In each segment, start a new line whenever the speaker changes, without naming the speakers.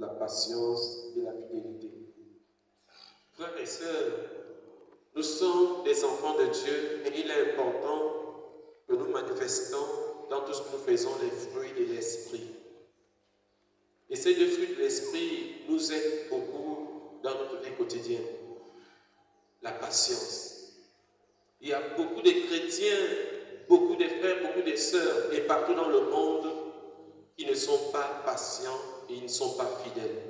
la patience et la fidélité. Frères et sœurs, nous sommes des enfants de Dieu et il est important que nous manifestons dans tout ce que nous faisons les fruits de l'esprit. Et ces deux fruits de l'esprit nous aident beaucoup dans notre vie quotidienne. La patience. Il y a beaucoup de chrétiens, beaucoup de frères, beaucoup de sœurs et partout dans le monde qui ne sont pas patients et ils ne sont pas fidèles.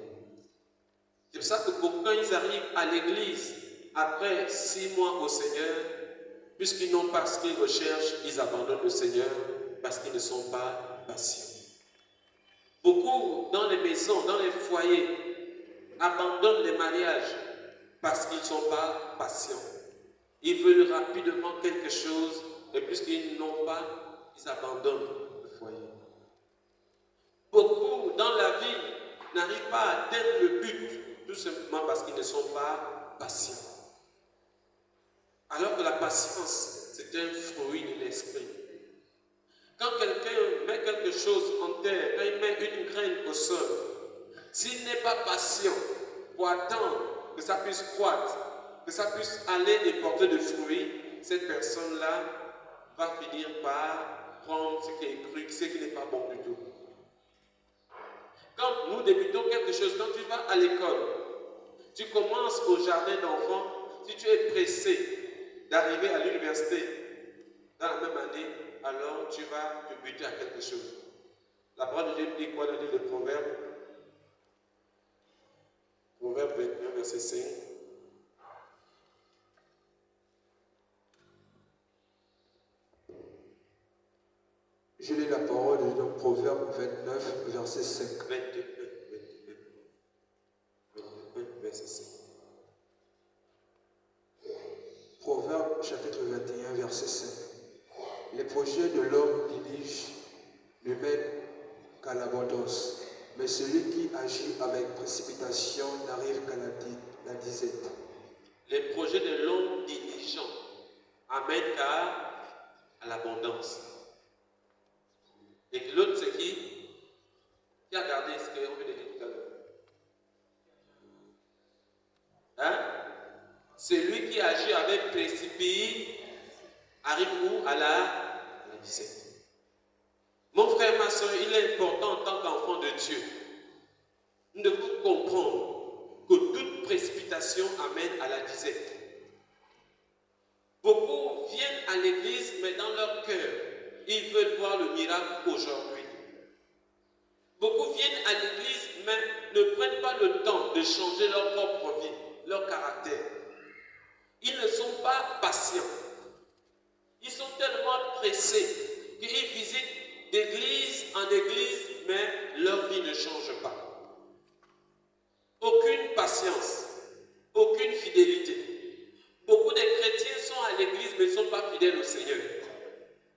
C'est pour ça que quand ils arrivent à l'église, après 6 mois au Seigneur, puisqu'ils n'ont pas ce qu'ils recherchent, ils abandonnent le Seigneur parce qu'ils ne sont pas patients. Beaucoup dans les maisons, dans les foyers, abandonnent les mariages parce qu'ils ne sont pas patients. Ils veulent rapidement quelque chose et puisqu'ils n'ont pas, ils abandonnent le foyer. Beaucoup dans la vie n'arrivent pas à atteindre le but tout simplement parce qu'ils ne sont pas patients. Alors que la patience, c'est un fruit de l'esprit. Quand quelqu'un met quelque chose en terre, quand il met une graine au sol, s'il n'est pas patient pour attendre que ça puisse croître, que ça puisse aller et porter de fruits, cette personne-là va finir par prendre ce qui est cru, ce qui n'est pas bon du tout. Quand nous débutons quelque chose, quand tu vas à l'école, tu commences au jardin d'enfants, si tu es pressé d'arriver à l'université dans la même année, alors tu vas te buter à quelque chose. La parole de Dieu dit quoi dans le livre de Proverbes? Proverbe 21, verset 5.
Je lis la parole de Proverbe 29, verset 5.
21, verset 5.
Proverbe chapitre 21, verset 5. Les projets de l'homme diligent ne mènent qu'à l'abondance, mais celui qui agit avec précipitation n'arrive qu'à la disette.
Les projets de l'homme diligent amènent à l'abondance. Et l'autre, c'est qui a gardé ce qu'on vient de dire tout à l'heure? Hein? Celui qui agit avec précipitation arrive où? À la disette. Mon frère, ma soeur, il est important en tant qu'enfant de Dieu. Nous devons comprendre que toute précipitation amène à la disette. Beaucoup viennent à l'église, mais dans leur cœur, ils veulent voir le miracle aujourd'hui. Beaucoup viennent à l'église, mais ne prennent pas le temps de changer leur propre vie, leur caractère. Ils ne sont pas patients. Ils sont tellement pressés qu'ils visitent d'église en église, mais leur vie ne change pas. Aucune patience, aucune fidélité. Beaucoup de chrétiens sont à l'église, mais ne sont pas fidèles au Seigneur.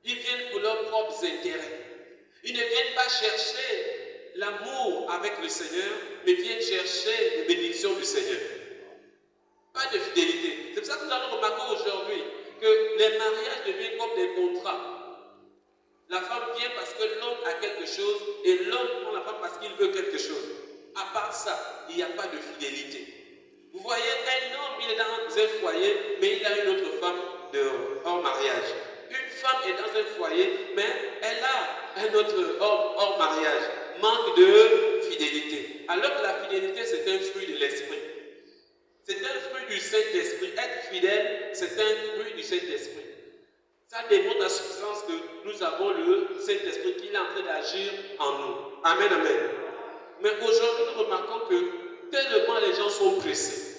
Ils viennent pour leurs propres intérêts. Ils ne viennent pas chercher l'amour avec le Seigneur, mais viennent chercher les bénédictions du Seigneur. Pas de fidélité. C'est pour ça que nous allons remarquer aujourd'hui que les mariages deviennent comme des contrats. La femme vient parce que l'homme a quelque chose et l'homme prend la femme parce qu'il veut quelque chose. À part ça, il n'y a pas de fidélité. Vous voyez, un homme, il est dans un foyer, mais il a une autre femme hors mariage. Une femme est dans un foyer, mais elle a un autre homme hors mariage. Manque de fidélité. Alors que la fidélité, c'est un fruit de l'esprit. C'est un fruit du Saint-Esprit. Être fidèle, c'est un fruit du Saint-Esprit. Ça démontre la suffisance que nous avons le Saint-Esprit qui est en train d'agir en nous. Amen, amen. Mais aujourd'hui, nous remarquons que tellement les gens sont pressés.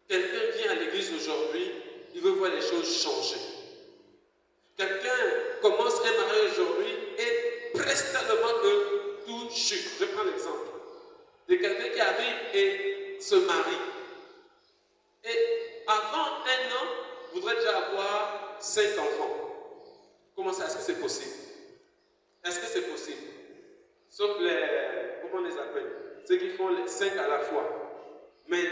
Quelqu'un vient à l'église aujourd'hui, il veut voir les choses changer. Quelqu'un commence un mariage aujourd'hui et presse tellement que tout chute. Je prends l'exemple de quelqu'un qui arrive et se marie. Et avant 1 an, voudrait déjà avoir 5 enfants. Comment ça? Est-ce que c'est possible? Est-ce que c'est possible? Sauf comment on les appelle? Ceux qui font les 5 à la fois. Mais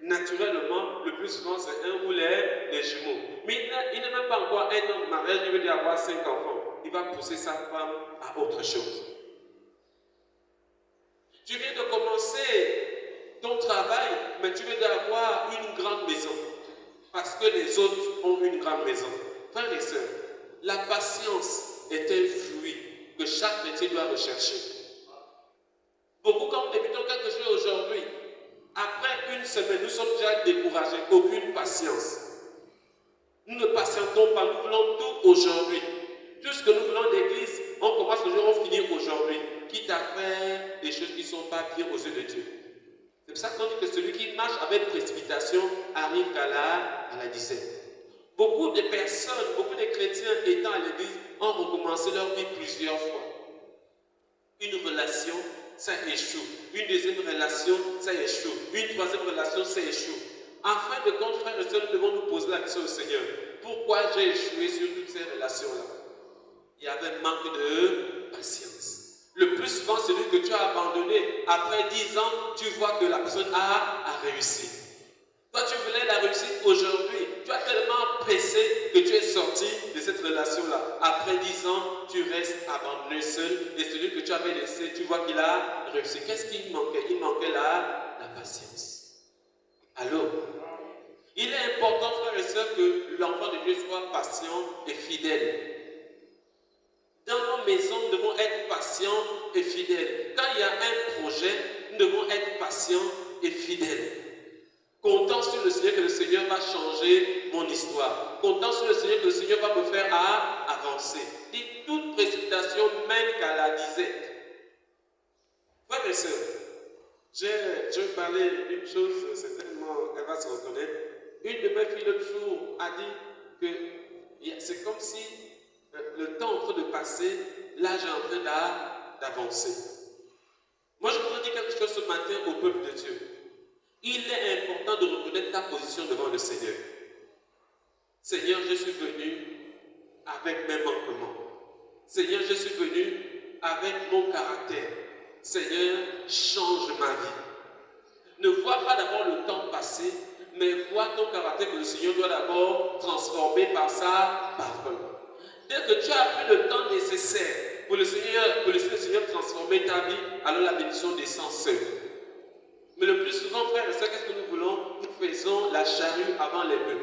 naturellement, le plus souvent, c'est un ou les jumeaux. Mais il n'est même pas encore 1 an de mariage, il veut dire avoir 5 enfants. Il va pousser sa femme à autre chose. Tu viens de commencer commencer ton travail, mais tu veux avoir une grande maison. Parce que les autres ont une grande maison. Frères et sœurs, la patience est un fruit que chaque chrétien doit rechercher. Beaucoup, quand nous débutons quelque chose aujourd'hui, après une semaine, nous sommes déjà découragés, aucune patience. Nous ne patientons pas, nous voulons tout aujourd'hui. Tout ce que nous voulons d'église, on commence aujourd'hui, on finit aujourd'hui. Quitte à faire des choses qui ne sont pas bien aux yeux de Dieu. C'est pour ça qu'on dit que celui qui marche avec précipitation arrive qu'à la disette. Beaucoup de personnes, beaucoup de chrétiens étant à l'église ont recommencé leur vie plusieurs fois. Une relation, ça échoue. Une deuxième relation, ça échoue. Une troisième relation, ça échoue. En fin de compte, frères et sœurs, nous devons nous poser la question au Seigneur. Pourquoi j'ai échoué sur toutes ces relations-là? Il y avait un manque de patience. Le plus souvent, celui que tu as abandonné, après 10 ans, tu vois que la personne a réussi. Toi, tu voulais la réussite aujourd'hui. Tu as tellement pressé que tu es sorti de cette relation-là. Après 10 ans, tu restes abandonné seul. Et celui que tu avais laissé, tu vois qu'il a réussi. Qu'est-ce qu'il manquait? Il manquait la patience. Alors, il est important, frères et sœurs, que l'enfant de Dieu soit patient et fidèle. Dans nos maisons, nous devons être patients et fidèles. Quand il y a un projet, nous devons être patients et fidèles. Comptant sur le Seigneur que le Seigneur va changer mon histoire. Comptant sur le Seigneur que le Seigneur va me faire avancer. Et toute précipitation mène qu'à la disette. Frères et sœurs, je vais parler d'une chose, certainement, elle va se reconnaître. Une de mes filles l'autre jour a dit que c'est comme si le temps est en train de passer, l'âge est en train d'avancer. Moi, je voudrais dire quelque chose ce matin au peuple de Dieu. Il est important de reconnaître ta position devant le Seigneur. Seigneur, je suis venu avec mes manquements. Seigneur, je suis venu avec mon caractère. Seigneur, change ma vie. Ne vois pas d'abord le temps passer, mais vois ton caractère que le Seigneur doit d'abord transformer par sa parole. Dès que tu as pris le temps nécessaire pour laisser le Seigneur transformer ta vie, alors la bénédiction descend seule. Mais le plus souvent, frères et sœurs, qu'est-ce que nous voulons? Nous faisons la charrue avant les bœufs.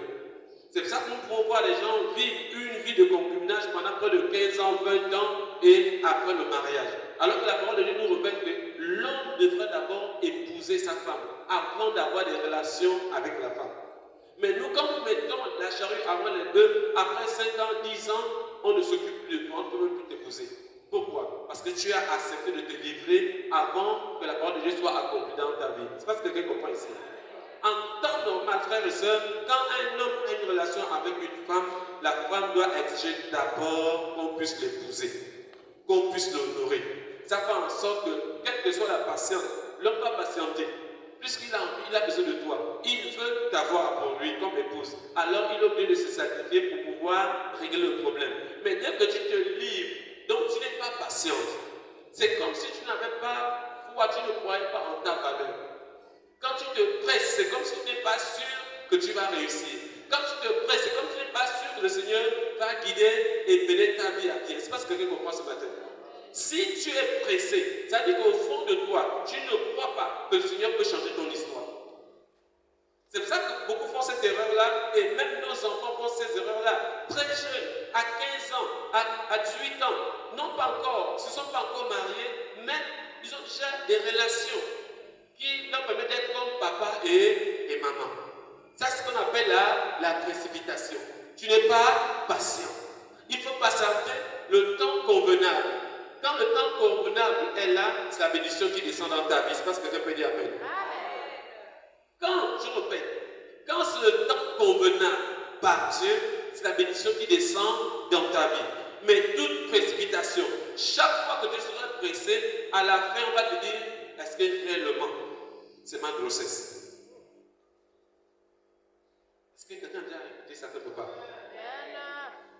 C'est pour ça que nous pouvons voir les gens vivre une vie de concubinage pendant près de 15 ans, 20 ans et après le mariage. Alors que la parole de Dieu nous rappelle que l'homme devrait d'abord épouser sa femme avant d'avoir des relations avec la femme. Mais nous, quand nous mettons la charrue avant les bœufs, après 5 ans, 10 ans, on ne s'occupe plus de toi, on ne peut même plus t'épouser. Pourquoi? Parce que tu as accepté de te livrer avant que la parole de Dieu soit accomplie dans ta vie. C'est parce que quelqu'un comprend ici. En temps normal, frères et sœurs, quand un homme a une relation avec une femme, la femme doit exiger d'abord qu'on puisse l'épouser, qu'on puisse l'honorer. Ça fait en sorte que, quelle que soit la patience, l'homme va patienter. Puisqu'il a envie, il a besoin de toi. Il veut t'avoir pour lui comme épouse. Alors il est obligé de se sacrifier pour pouvoir régler le problème. Mais dès que tu te livres, donc tu n'es pas patiente. C'est comme si tu n'avais pas foi, tu ne croyais pas en ta valeur. Quand tu te presses, c'est comme si tu n'es pas sûr que tu vas réussir. Quand tu te presses, c'est comme si tu n'es pas sûr que le Seigneur va guider et mener ta vie à pied. C'est parce que quelqu'un comprend ce matin. Si tu es pressé, ça veut dire qu'au fond de toi, tu ne crois pas que le Seigneur peut changer ton histoire. C'est pour ça que beaucoup font cette erreur-là, et même nos enfants font ces erreurs-là. Très jeunes, à 15 ans, à 18 ans, non pas encore, ils ne se sont pas encore mariés, mais ils ont déjà des relations qui leur permettent d'être comme papa et maman. Ça, c'est ce qu'on appelle la précipitation. Tu n'es pas patient. Il faut patienter le temps convenable. Quand le temps convenable est là, c'est la bénédiction qui descend dans ta vie. C'est parce que quelqu'un peut dire amen. Quand, je répète, quand c'est le temps convenable par Dieu, c'est la bénédiction qui descend dans ta vie. Mais toute précipitation, chaque fois que tu seras pressé, à la fin, on va te dire, est-ce que réellement, c'est ma grossesse? Est-ce que quelqu'un a déjà écouté ça quelque part?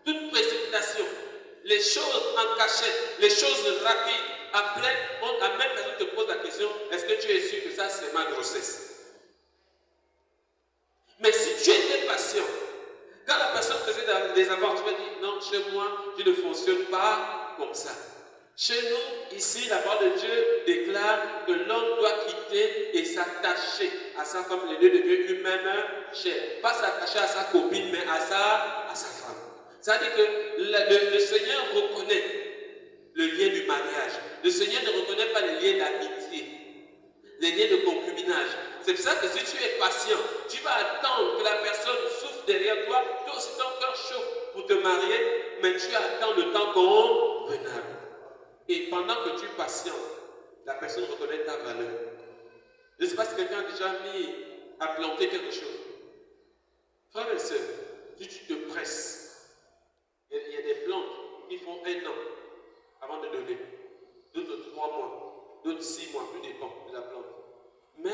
Toute précipitation, les choses en cachette, les choses rapides, après, la même personne te pose la question, est-ce que tu es sûr que ça c'est ma grossesse? Mais si tu étais patient, quand la personne faisait des avances, tu vas dire, non, chez moi, je ne fonctionne pas comme ça. Chez nous, ici, la parole de Dieu déclare que l'homme doit quitter s'attacher à sa femme, les deux deviennent une même chair. Pas s'attacher à sa copine, mais à sa femme. Ça veut dire que le Seigneur reconnaît le lien du mariage. Le Seigneur ne reconnaît pas les liens d'amitié, les liens de concubinage. C'est pour ça que si tu es patient, tu vas attendre que la personne souffre derrière toi, toi aussi ton cœur chauffe pour te marier, mais tu attends le temps convenable. Et pendant que tu patientes, la personne reconnaît ta valeur. Je ne sais pas si quelqu'un a déjà mis à planter quelque chose. Frères et sœurs, si tu te presses, il y a des plantes qui font 1 an avant de donner, d'autres 3 mois, d'autres 6 mois, tout dépend de la plante. Mais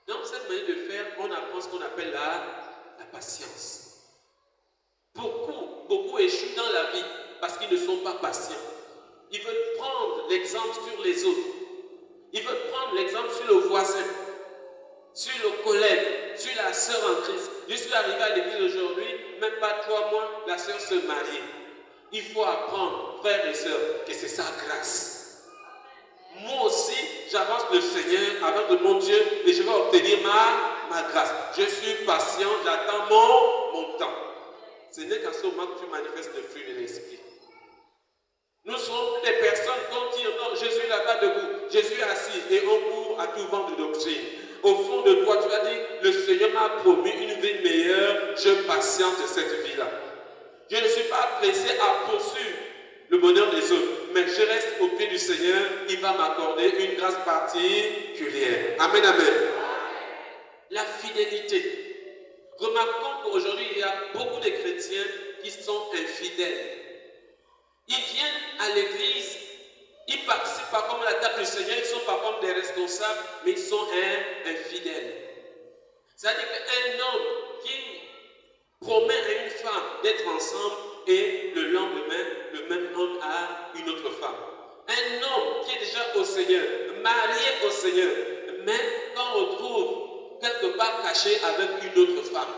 dans cette manière de faire, on apprend ce qu'on appelle la patience. Beaucoup échouent dans la vie parce qu'ils ne sont pas patients. Ils veulent prendre l'exemple sur les autres. Ils veulent prendre l'exemple sur le voisin, sur le collègue, sur la sœur en Christ. Je suis arrivé à l'église aujourd'hui, même pas 3 mois, la sœur se marie. Il faut apprendre, frères et sœurs, que c'est sa grâce. Moi aussi, j'avance le Seigneur avec mon Dieu et je vais obtenir ma grâce. Je suis patient, j'attends mon temps. Ce n'est qu'à ce moment que tu manifestes le fruit de l'esprit. Nous sommes des personnes qui vont dire non, Jésus là-bas debout, Jésus est assis et on court à tout vent de doctrine. Au fond de toi, tu as dit, le Seigneur m'a promis une vie meilleure, je patiente cette vie-là. Je ne suis pas pressé à poursuivre le bonheur des autres, mais je reste au pied du Seigneur, il va m'accorder une grâce particulière. Amen, amen. La fidélité. Remarquons qu'aujourd'hui, il y a beaucoup de chrétiens qui sont infidèles. Ils viennent à l'église, ils participent pas comme la table du Seigneur, ils ne sont pas comme des responsables, mais ils sont infidèles. C'est-à-dire qu'un homme qui promet à une femme d'être ensemble et le lendemain, le même homme a une autre femme. Un homme qui est déjà au Seigneur, marié au Seigneur, mais qu'on retrouve quelque part caché avec une autre femme.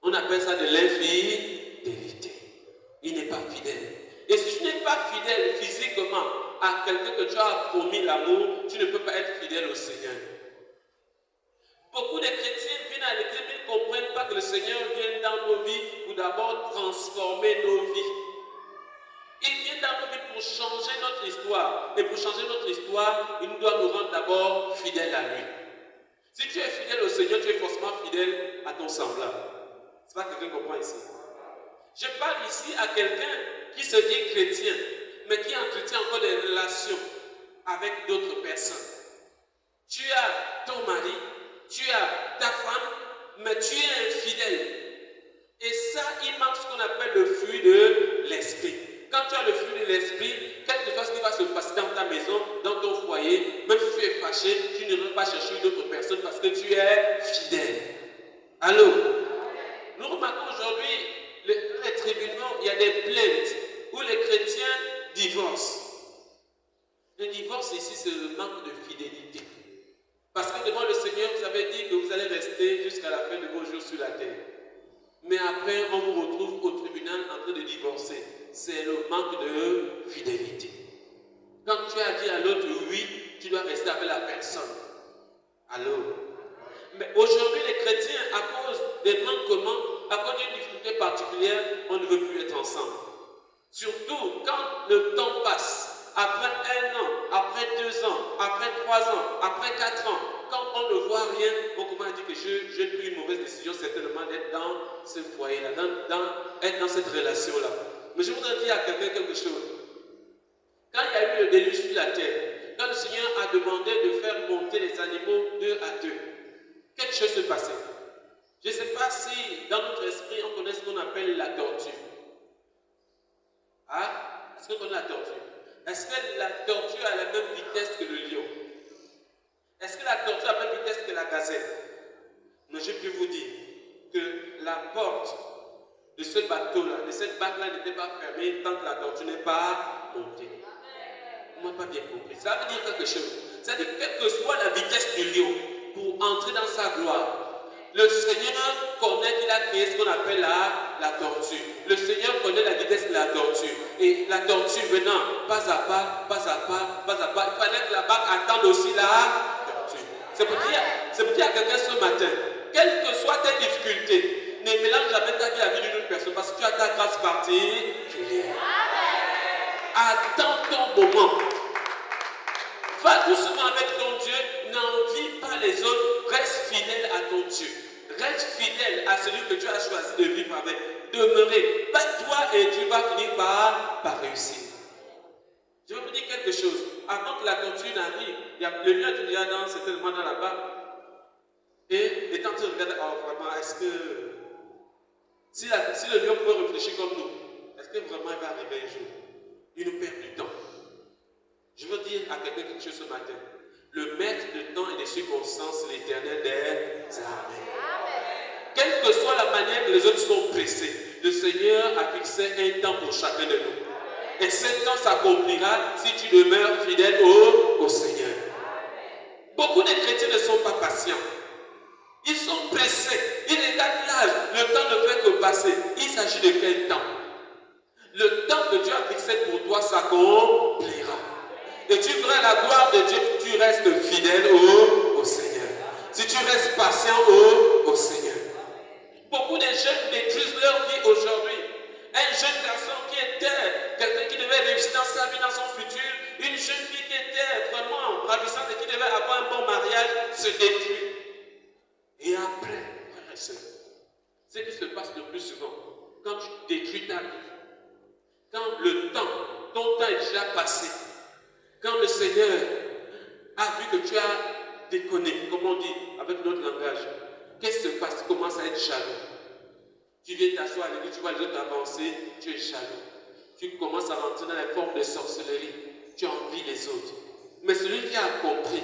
On appelle ça de l'infidélité. Il n'est pas fidèle. Et si tu n'es pas fidèle physiquement à quelqu'un que tu as promis l'amour, tu ne peux pas être fidèle au Seigneur. Beaucoup de chrétiens viennent à l'église, mais ils ne comprennent pas que le Seigneur vient dans nos vies pour d'abord transformer nos vies. Il vient dans nos vies pour changer notre histoire. Et pour changer notre histoire, il doit nous rendre d'abord fidèles à lui. Si tu es fidèle au Seigneur, tu es forcément fidèle à ton semblable. C'est pas quelqu'un qui comprend ici. Je parle ici à quelqu'un qui se dit chrétien, mais qui entretient encore des relations avec d'autres personnes. Tu as ton mari, tu as ta femme, mais tu es infidèle. Et ça, il manque ce qu'on appelle le fruit de l'esprit. Quand tu as le fruit de l'esprit, quelque chose qui va se passer dans ta maison, dans ton foyer, même si tu es fâché, tu ne vas pas chercher une autre personne parce que tu es fidèle. Allô? Nous remarquons aujourd'hui les tribunaux, il y a des plaintes où les chrétiens divorcent. Le divorce ici, c'est le manque de fidélité. Parce que devant le Seigneur, vous avez dit que vous allez rester jusqu'à la fin de vos jours sur la terre. Mais après, on vous retrouve au tribunal en train de divorcer. C'est le manque de fidélité. Quand tu as dit à l'autre oui, tu dois rester avec la personne. Allô? Mais aujourd'hui, les chrétiens, à cause des manquements, à cause d'une difficulté particulière, on ne veut plus être ensemble. Surtout quand le temps passe, après 1 an, après 2 ans, après 3 ans, après 4 ans, quand on ne voit rien, on commence à dire que j'ai pris une mauvaise décision certainement d'être dans ce foyer-là, être dans cette relation-là. Mais je voudrais dire à quelqu'un quelque chose. Quand il y a eu le déluge sur la terre, quand le Seigneur a demandé de faire monter les animaux 2 à 2, quelque chose se passait. Je ne sais pas si dans notre esprit on connaît ce qu'on appelle la tortue. Ah? Est-ce qu'on connaît la tortue? Est-ce que la tortue a la même vitesse que le lion? Est-ce que la tortue a la même vitesse que la gazelle? Mais je peux vous dire que la porte de ce bateau-là, de cette barque-là n'était pas fermée tant que la tortue n'est pas montée. Vous ne m'avez pas bien compris. Ça veut dire quelque chose. Ça veut dire que quelle que soit la vitesse du lion, pour entrer dans sa gloire, le Seigneur connaît qu'il a créé ce qu'on appelle la tortue. Le Seigneur connaît la vitesse de la tortue. Et la tortue venant pas à pas, pas à pas, pas à pas, il fallait que la barque attende aussi la tortue. C'est pour dire à quelqu'un ce matin, quelles que soient tes difficultés, ne mélange jamais ta vie à la vie d'une autre personne parce que tu as ta grâce particulière. Attends ton moment. Va doucement avec ton Dieu, n'envie pas les autres, reste fidèle à ton Dieu. Reste fidèle à celui que tu as choisi de vivre avec. Demeurer. Toi et tu vas finir par réussir. Je vais vous dire quelque chose. Avant que la tortue n'arrive, le lion était déjà certainement dans la barque. Et étant tu regardes, vraiment, est-ce que si le lion peut réfléchir comme nous, est-ce que vraiment il va arriver un jour? Il nous perd du temps. Je veux dire à quelqu'un quelque chose ce matin. Le maître de temps et des circonstances, l'Éternel des armées. Quelle que soit la manière que les autres sont pressés, le Seigneur a fixé un temps pour chacun de nous. Et ce temps s'accomplira si tu demeures fidèle au Seigneur. Beaucoup de chrétiens ne sont pas patients. Ils sont pressés. Ils regardent l'âge. Le temps ne fait que passer. Il s'agit de quel temps? Le temps que Dieu a fixé pour toi s'accomplira. Et tu verras la gloire de Dieu si tu restes fidèle au Seigneur. Si tu restes patient au Seigneur. Beaucoup de jeunes détruisent leur vie aujourd'hui. Un jeune garçon qui était quelqu'un qui devait réussir dans sa vie, dans son futur, une jeune fille qui était vraiment ravissante et qui devait avoir un bon mariage, se détruit. Et après, frère et sœur, ce qui se passe le plus souvent, quand tu détruis ta vie, quand le temps, ton temps est déjà passé, quand le Seigneur a vu que tu as déconné, comme on dit avec notre langage, qu'est-ce qui se passe? Tu commences à être jaloux. Tu viens t'asseoir à l'église, tu vois les autres avancer, tu es jaloux. Tu commences à rentrer dans les formes de sorcellerie. Tu envies les autres. Mais celui qui a compris,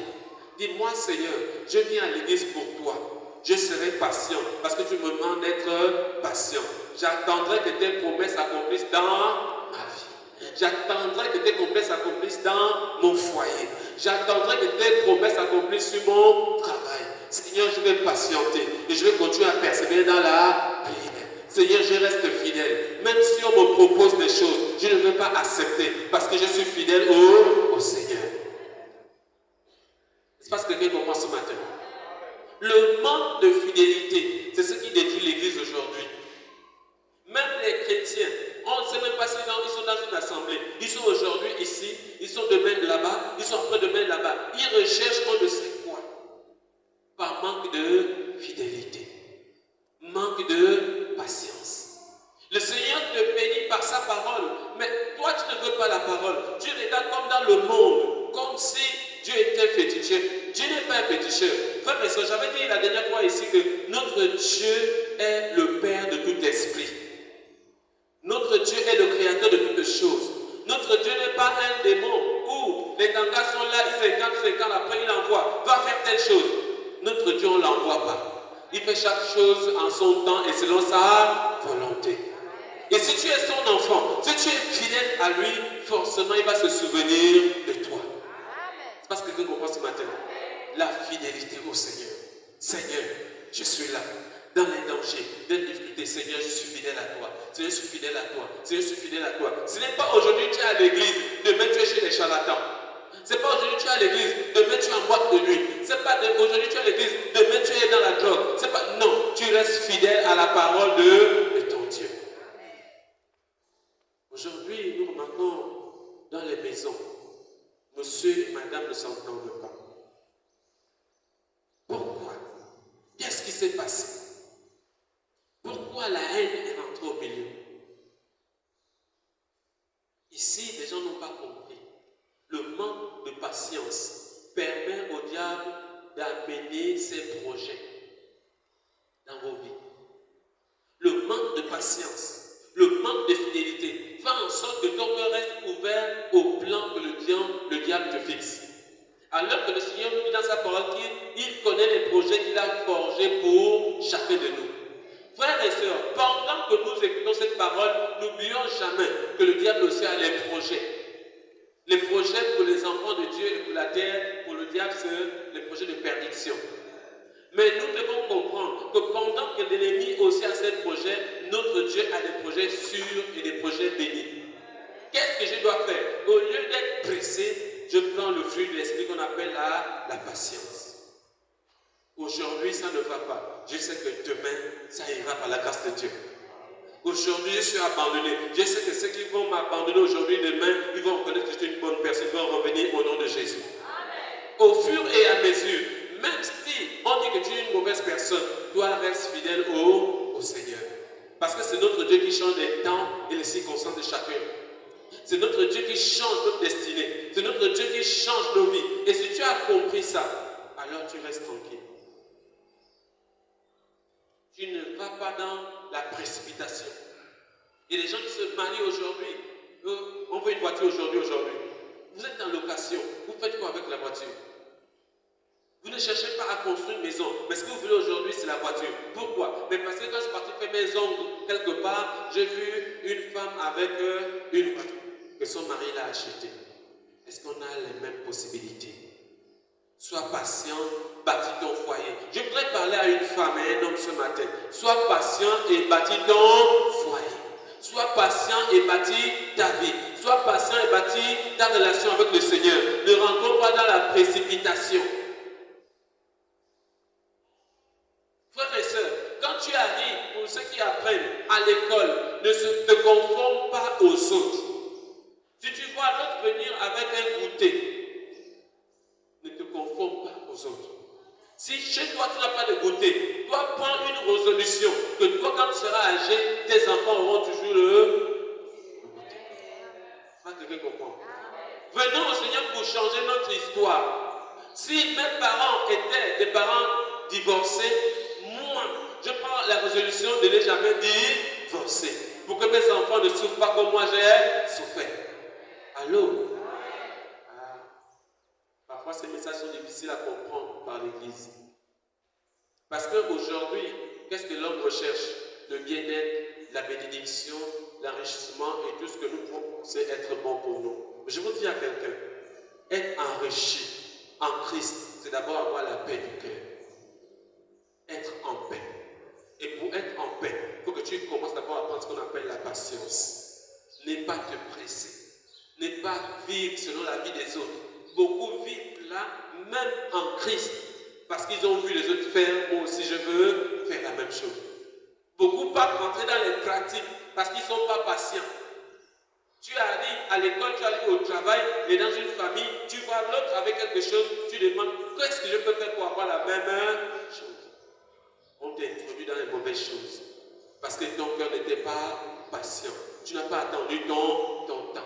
dit, moi Seigneur, je viens à l'église pour toi. Je serai patient parce que tu me demandes d'être patient. J'attendrai que tes promesses s'accomplissent dans ma vie. J'attendrai que tes promesses s'accomplissent dans mon foyer. J'attendrai que tes promesses s'accomplissent sur mon travail. Seigneur, je vais patienter et je vais continuer à persévérer dans la prière. Seigneur, je reste fidèle. Même si on me propose des choses, je ne veux pas accepter parce que je suis fidèle au Seigneur. C'est parce que quelqu'un comprend ce matin. Le manque de fidélité, c'est ce qui détruit l'église aujourd'hui. Même les chrétiens, on ne sait même pas si ils sont dans une assemblée. Ils sont aujourd'hui ici, ils sont demain là-bas, ils sont après-demain là-bas. Ils recherchent on ne sait quoi. Par manque de fidélité. Manque de patience. Le Seigneur te bénit par sa parole, mais toi tu ne veux pas la parole. Tu regardes comme dans le monde, comme si Dieu était féticheur. Dieu n'est pas un féticheur. Frère et sœur, j'avais dit la dernière fois ici que notre Dieu est le Père de tout esprit. Notre Dieu est le créateur de toutes choses. Notre Dieu n'est pas un démon où les gangas sont là, ils s'incarnent, après il envoie, va faire telle chose. Notre Dieu, on ne l'envoie pas. Il fait chaque chose en son temps et selon sa volonté. Et si tu es son enfant, si tu es fidèle à lui, forcément il va se souvenir de toi. C'est parce que quelqu'un comprend ce matin. La fidélité au Seigneur. Seigneur, je suis là. Dans les dangers, dans les difficultés, Seigneur, je suis fidèle à toi. Seigneur, je suis fidèle à toi. Seigneur, je suis fidèle à toi. Ce n'est pas aujourd'hui tu es à l'église, demain tu es chez les charlatans. C'est pas aujourd'hui tu es à l'église, demain tu es en boîte de nuit. C'est pas aujourd'hui tu es à l'église, demain tu es dans la drogue. C'est pas, non, tu restes fidèle à la parole de ton Dieu. Aujourd'hui, nous remarquons dans les maisons, monsieur et madame ne s'entendent pas. Pourquoi? Qu'est-ce qui s'est passé? Pourquoi la haine est rentrée au milieu? Ici, les gens n'ont pas compris. Le manque de patience permet au diable d'amener ses projets dans vos vies. Le manque de patience, le manque de fidélité fait en sorte que ton cœur reste ouvert au plan que le diable te fixe. Alors que le Seigneur nous dit dans sa parole qu'il connaît les projets qu'il a forgés pour chacun de nous. Frères et sœurs, pendant que nous écoutons cette parole, n'oublions jamais que le diable aussi a les projets. Les projets pour les enfants de Dieu et pour la terre, pour le diable, c'est les projets de perdition. Mais nous devons comprendre que pendant que l'ennemi aussi a ses projets, notre Dieu a des projets sûrs et des projets bénis. Qu'est-ce que je dois faire? Au lieu d'être pressé, je prends le fruit de l'esprit qu'on appelle la patience. Aujourd'hui, ça ne va pas. Je sais que demain, ça ira par la grâce de Dieu. Aujourd'hui, je suis abandonné. Je sais que ceux qui vont m'abandonner aujourd'hui, demain, ils vont reconnaître que je suis une bonne personne. Ils vont revenir au nom de Jésus. Au fur et à mesure, même si on dit que tu es une mauvaise personne, toi reste fidèle au Seigneur. Parce que c'est notre Dieu qui change les temps et les circonstances de chacun. C'est notre Dieu qui change notre destinée. C'est notre Dieu qui change nos vies. Et si tu as compris ça, alors tu restes tranquille. Tu ne vas pas dans la précipitation. Il y a des gens qui se marient aujourd'hui. On veut une voiture aujourd'hui. Vous êtes en location. Vous faites quoi avec la voiture? Vous ne cherchez pas à construire une maison. Mais ce que vous voulez aujourd'hui, c'est la voiture. Pourquoi? Mais parce que quand je suis parti faire mes ongles quelque part, j'ai vu une femme avec une voiture que son mari l'a achetée. Est-ce qu'on a les mêmes possibilités? Sois patient, bâtis ton foyer. Je voudrais parler à une femme et un homme ce matin. Sois patient et bâtis ton foyer. Sois patient et bâtis ta vie. Sois patient et bâtis ta relation avec le Seigneur. Ne rentre pas dans la précipitation. Frères et sœurs, quand tu arrives, pour ceux qui apprennent à l'école, ne te conforme pas aux autres. Si tu vois l'autre venir avec un goûter, ne te conforme pas aux autres. Si chez toi tu n'as pas de goûter, toi prends une résolution que toi quand tu seras âgé, tes enfants auront toujours le goûter. Pas quelqu'un comprend. Venons au Seigneur pour changer notre histoire. Si mes parents étaient des parents divorcés, moi, je prends la résolution de ne jamais divorcer. Pour que mes enfants ne souffrent pas comme moi j'ai souffert. Allô? Parfois, ces messages sont difficiles à comprendre par l'Église. Parce qu'aujourd'hui, qu'est-ce que l'homme recherche? Le bien-être, la bénédiction, l'enrichissement et tout ce que nous pouvons penser être bon pour nous. Je vous dis à quelqu'un, être enrichi en Christ, c'est d'abord avoir la paix du cœur. Être en paix. Et pour être en paix, il faut que tu commences d'abord à prendre ce qu'on appelle la patience. Ne pas te presser. Ne pas vivre selon la vie des autres. Beaucoup vivent là, même en Christ, parce qu'ils ont vu les autres faire, moi aussi je veux faire la même chose. Beaucoup partent rentrer dans les pratiques parce qu'ils ne sont pas patients. Tu arrives à l'école, tu arrives au travail, et dans une famille, tu vois l'autre avec quelque chose, tu demandes qu'est-ce que je peux faire pour avoir la même chose. On t'introduit dans les mauvaises choses parce que ton cœur n'était pas patient. Tu n'as pas attendu ton temps.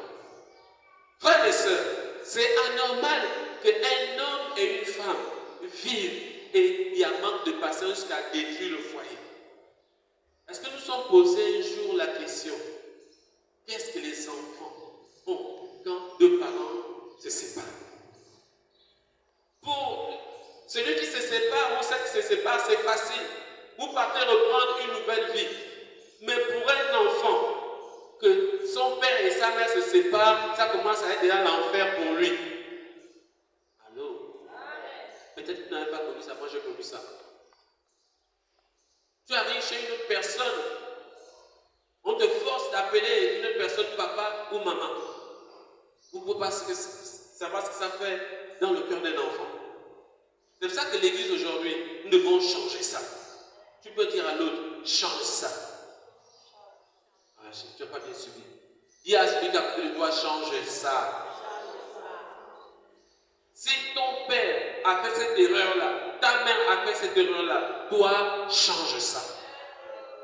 Frères et sœurs, c'est anormal qu'un homme et une femme vivent et il y a manque de patience jusqu'à détruire le foyer. Est-ce que nous sommes posés un jour la question, qu'est-ce que les enfants ont quand deux parents se séparent? Pour celui qui se sépare ou celle qui se sépare, c'est facile. Vous partez reprendre une nouvelle vie. Mais pour un enfant, que son père et sa mère se séparent, ça commence à être déjà l'enfer pour lui. Allô? Peut-être que tu n'avais pas connu ça, moi j'ai connu ça. Tu arrives chez une autre personne, on te force d'appeler une autre personne papa ou maman. Vous ne pouvez pas savoir ce que ça fait dans le cœur d'un enfant. C'est pour ça que l'église aujourd'hui, nous devons changer ça. Tu peux dire à l'autre, change ça. Tu n'as pas bien suivi. Dis à celui qui a côté de toi, change ça. Si ton père a fait cette erreur-là, ta mère a fait cette erreur-là, toi, change ça.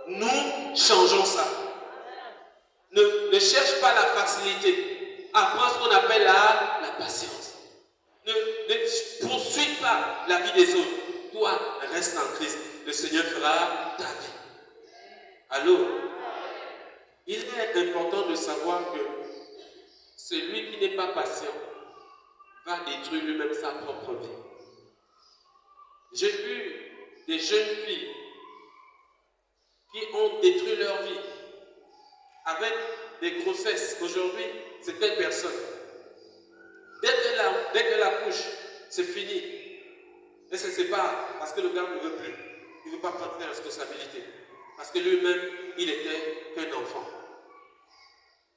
Nous changeons ça. Ne cherche pas la facilité. Apprends ce qu'on appelle la patience. Ne poursuis pas la vie des autres. Toi, reste en Christ. Le Seigneur fera ta vie. Allô? Il est important de savoir que celui qui n'est pas patient va détruire lui-même sa propre vie. J'ai vu des jeunes filles qui ont détruit leur vie avec des grossesses. Aujourd'hui, c'est telle personne. Dès qu'elle accouche, c'est fini. Elle se sépare parce que le gars ne veut plus. Il ne veut pas prendre la responsabilité. Parce que lui-même, il était qu'un enfant.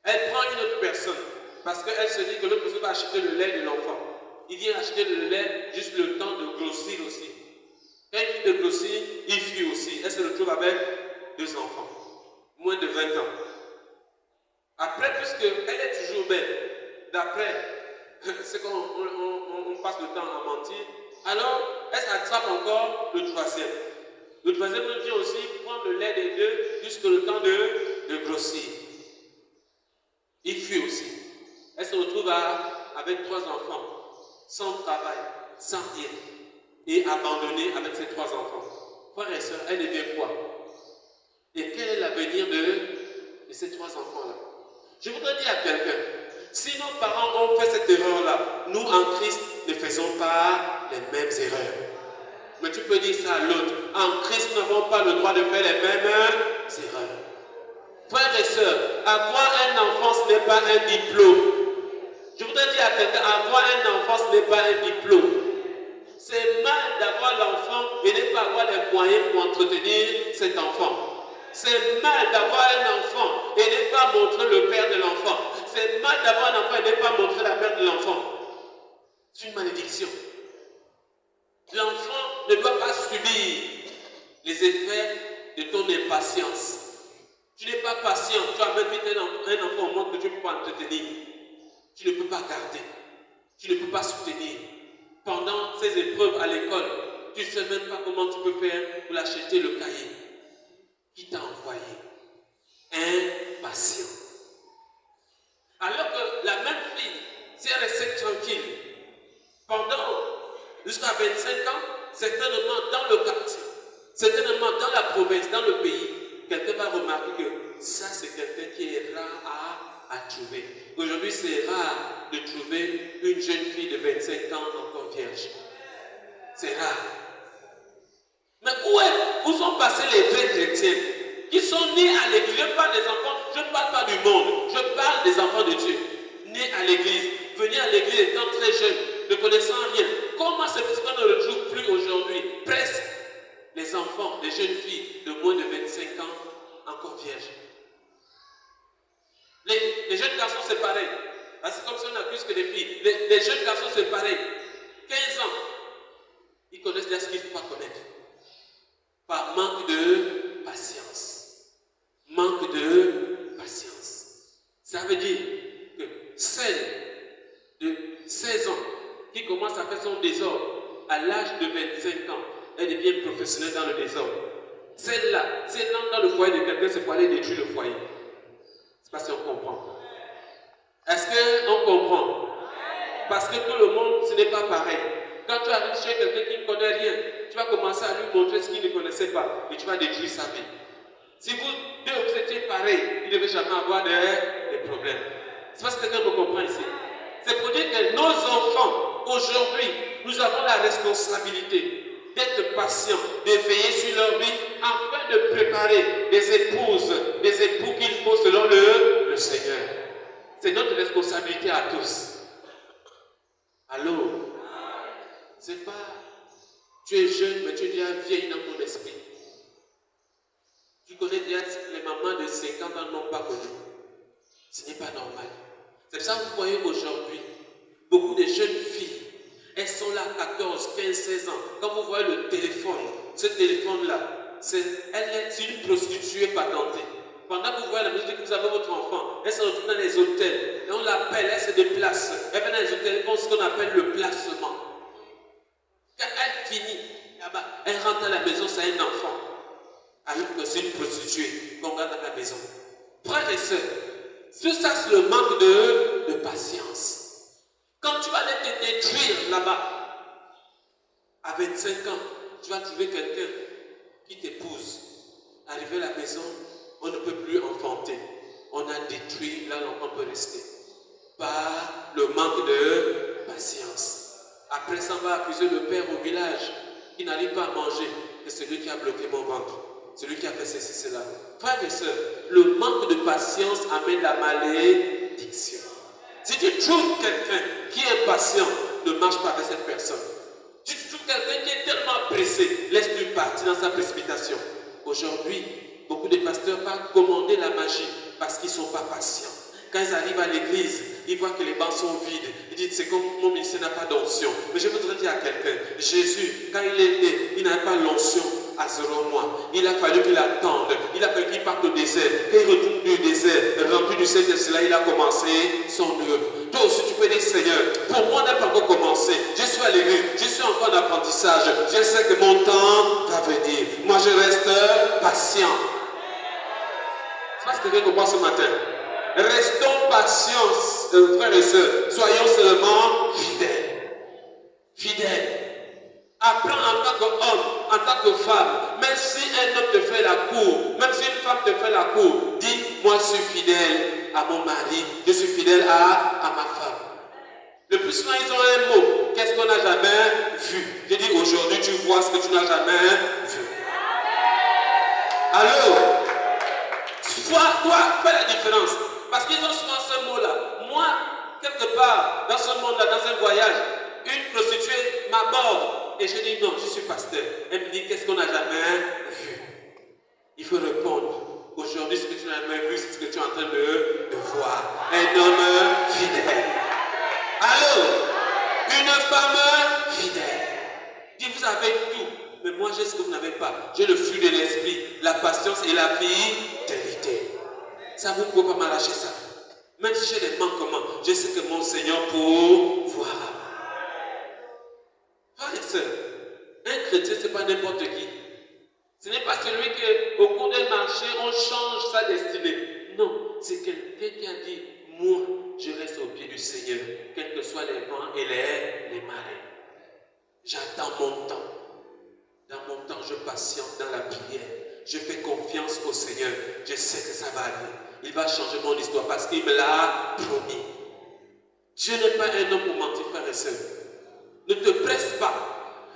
Elle prend une autre personne parce qu'elle se dit que l'autre personne va acheter le lait de l'enfant. Il vient acheter le lait juste le temps de grossir aussi. Quand il retrouve avec 2 enfants, moins de 20 ans. Après, puisqu'elle est toujours belle, d'après ce qu'on passe le temps à mentir, alors elle s'attrape encore le troisième. Le troisième vient aussi prendre le lait des deux jusqu'au temps de grossir. Il fuit aussi. Elle se retrouve avec 3 enfants, sans travail, sans rien, et abandonnée avec ses 3 enfants. Frères et sœurs, elle devient quoi? Et quel est l'avenir de ces 3 enfants-là? Je voudrais dire à quelqu'un, si nos parents ont fait cette erreur-là, nous en Christ ne faisons pas les mêmes erreurs. Mais tu peux dire ça à l'autre. En Christ, nous n'avons pas le droit de faire les mêmes erreurs. Frères et sœurs, avoir un enfant, ce n'est pas un diplôme. Je voudrais dire à quelqu'un, avoir un enfant, ce n'est pas un diplôme. C'est mal d'avoir l'enfant et ne pas avoir les moyens pour entretenir cet enfant. C'est mal d'avoir un enfant et ne pas montrer le père de l'enfant. C'est mal d'avoir un enfant et ne pas montrer la mère de l'enfant. C'est une malédiction. L'enfant ne doit pas subir les effets de ton impatience. Tu n'es pas patient. Tu as même vite un enfant au monde que tu ne peux pas entretenir. Tu ne peux pas garder. Tu ne peux pas soutenir. Pendant ces épreuves à l'école, tu ne sais même pas comment tu peux faire pour l'acheter le cahier. Qui t'a envoyé? Impatient. Alors que la même fille, si elle restait tranquille, jusqu'à 25 ans, certainement dans le quartier, certainement dans la province, dans le pays, quelqu'un va remarquer que ça, c'est quelqu'un qui est rare à trouver. Aujourd'hui, c'est rare de trouver une jeune fille de 25 ans encore vierge. C'est rare. Mais où sont passés les vrais chrétiens qui sont nés à l'église? Je parle des enfants, je ne parle pas du monde, je parle des enfants de Dieu. Nés à l'église, venus à l'église étant très jeunes, ne connaissant rien. Comment c'est possible qu'on ne retrouve plus aujourd'hui presque les enfants, les jeunes filles de moins de 25 ans encore vierges? Les jeunes garçons, c'est pareil. C'est comme si on n'accuse que les filles. Les jeunes garçons, c'est pareil. 15 ans, ils connaissent déjà ce qu'il ne faut pas connaître. Par manque de patience. Manque de patience. Ça veut dire que celle de 16 ans qui commence à faire son désordre à l'âge de 25 ans, elle devient professionnelle dans le désordre. Celle-là, si elle entre dans le foyer de quelqu'un, c'est pour aller détruire le foyer. Je ne sais pas si on comprend. Est-ce qu'on comprend? Parce que tout le monde, ce n'est pas pareil. Quand tu arrives chez quelqu'un qui ne connaît rien, tu vas commencer à lui montrer ce qu'il ne connaissait pas et tu vas détruire sa vie. Si vous deux, vous étiez pareils, il ne devait jamais avoir des problèmes. C'est parce que quelqu'un me comprend ici. C'est pour dire que nos enfants, aujourd'hui, nous avons la responsabilité d'être patients, de veiller sur leur vie, afin de préparer des épouses, des époux qu'il faut selon le Seigneur. C'est notre responsabilité à tous. Allô? C'est pas, tu es jeune, mais tu es déjà vieille dans ton esprit. Tu connais déjà les mamans de 50 ans n'ont pas connu. Ce n'est pas normal. C'est pour ça que vous voyez aujourd'hui, beaucoup de jeunes filles, elles sont là 14, 15, 16 ans. Quand vous voyez le téléphone, ce téléphone-là, c'est une prostituée patentée. Pendant que vous voyez la musique que vous avez votre enfant, elle se retrouve dans les hôtels. Et on l'appelle, elle se déplace. Elle va dans les hôtels, ils font ce qu'on appelle le placement. Quand elle finit là-bas, elle rentre à la maison, c'est un enfant. Alors que c'est une prostituée qu'on garde à la maison. Frères et sœurs, tout ça c'est le manque de patience. Quand tu vas aller te détruire là-bas, à 25 ans, tu vas trouver quelqu'un qui t'épouse. Arrivé à la maison, on ne peut plus enfanter. On a détruit, là l'enfant peut rester. Par le manque de patience. Après ça, on va accuser le père au village qui n'arrive pas à manger. C'est celui qui a bloqué mon ventre. Celui qui a fait ceci, cela. Frères et sœurs, le manque de patience amène la malédiction. Si tu trouves quelqu'un qui est impatient, ne marche pas avec cette personne. Si tu trouves quelqu'un qui est tellement pressé, laisse-lui partir dans sa précipitation. Aujourd'hui, beaucoup de pasteurs partent commander la magie parce qu'ils ne sont pas patients. Quand ils arrivent à l'église, ils voient que les bancs sont vides. Ils disent, c'est comme mon ministère n'a pas d'onction. Mais je voudrais dire à quelqu'un, Jésus, quand il est né, il n'avait pas l'onction à 0 mois. Il a fallu qu'il attende. Il a fallu qu'il parte au désert. Qu'il retourne du désert, rempli du Saint-Esprit, il a commencé son œuvre. Toi aussi, tu peux dire, Seigneur, pour moi, on n'a pas encore commencé. Je suis à l'église, je suis encore en apprentissage. Je sais que mon temps va venir. Moi, je reste patient. C'est pas ce que je comprends ce matin. Restons patients, frères et sœurs. Soyons seulement fidèles. Fidèles. Apprends en tant qu'homme, en tant que femme. Même si un homme te fait la cour, même si une femme te fait la cour, dis, moi je suis fidèle à mon mari, je suis fidèle à ma femme. Le plus souvent, ils ont un mot. Qu'est-ce qu'on n'a jamais vu? Je dis, aujourd'hui, tu vois ce que tu n'as jamais vu. Alors, toi, fais la différence. Parce qu'ils ont souvent ce mot-là. Moi, quelque part, dans ce monde-là, dans un voyage, une prostituée m'aborde. Et je dis non, je suis pasteur. Elle me dit, qu'est-ce qu'on n'a jamais vu? Il faut répondre. Aujourd'hui, ce que tu n'as jamais vu, c'est ce que tu es en train de voir. Un homme fidèle. Alors, une femme fidèle. Dis, vous avez tout. Mais moi, j'ai ce que vous n'avez pas. J'ai le fruit de l'esprit, la patience et la fidélité. Ça, vous ne pouvez pas m'arracher ça. Même si j'ai des manquements, je sais que mon Seigneur pourvoira. Frères et sœurs, un chrétien, ce n'est pas n'importe qui. Ce n'est pas celui qui, au cours d'un marché, on change sa destinée. Non, c'est quelqu'un qui a dit, moi, je reste au pied du Seigneur, quels que soient les vents et les marées. J'attends mon temps. Dans mon temps, je patiente dans la prière. Je fais confiance au Seigneur. Je sais que ça va aller. Il va changer mon histoire parce qu'il me l'a promis. Dieu n'est pas un homme pour mentir, frères et sœurs. Ne te presse pas.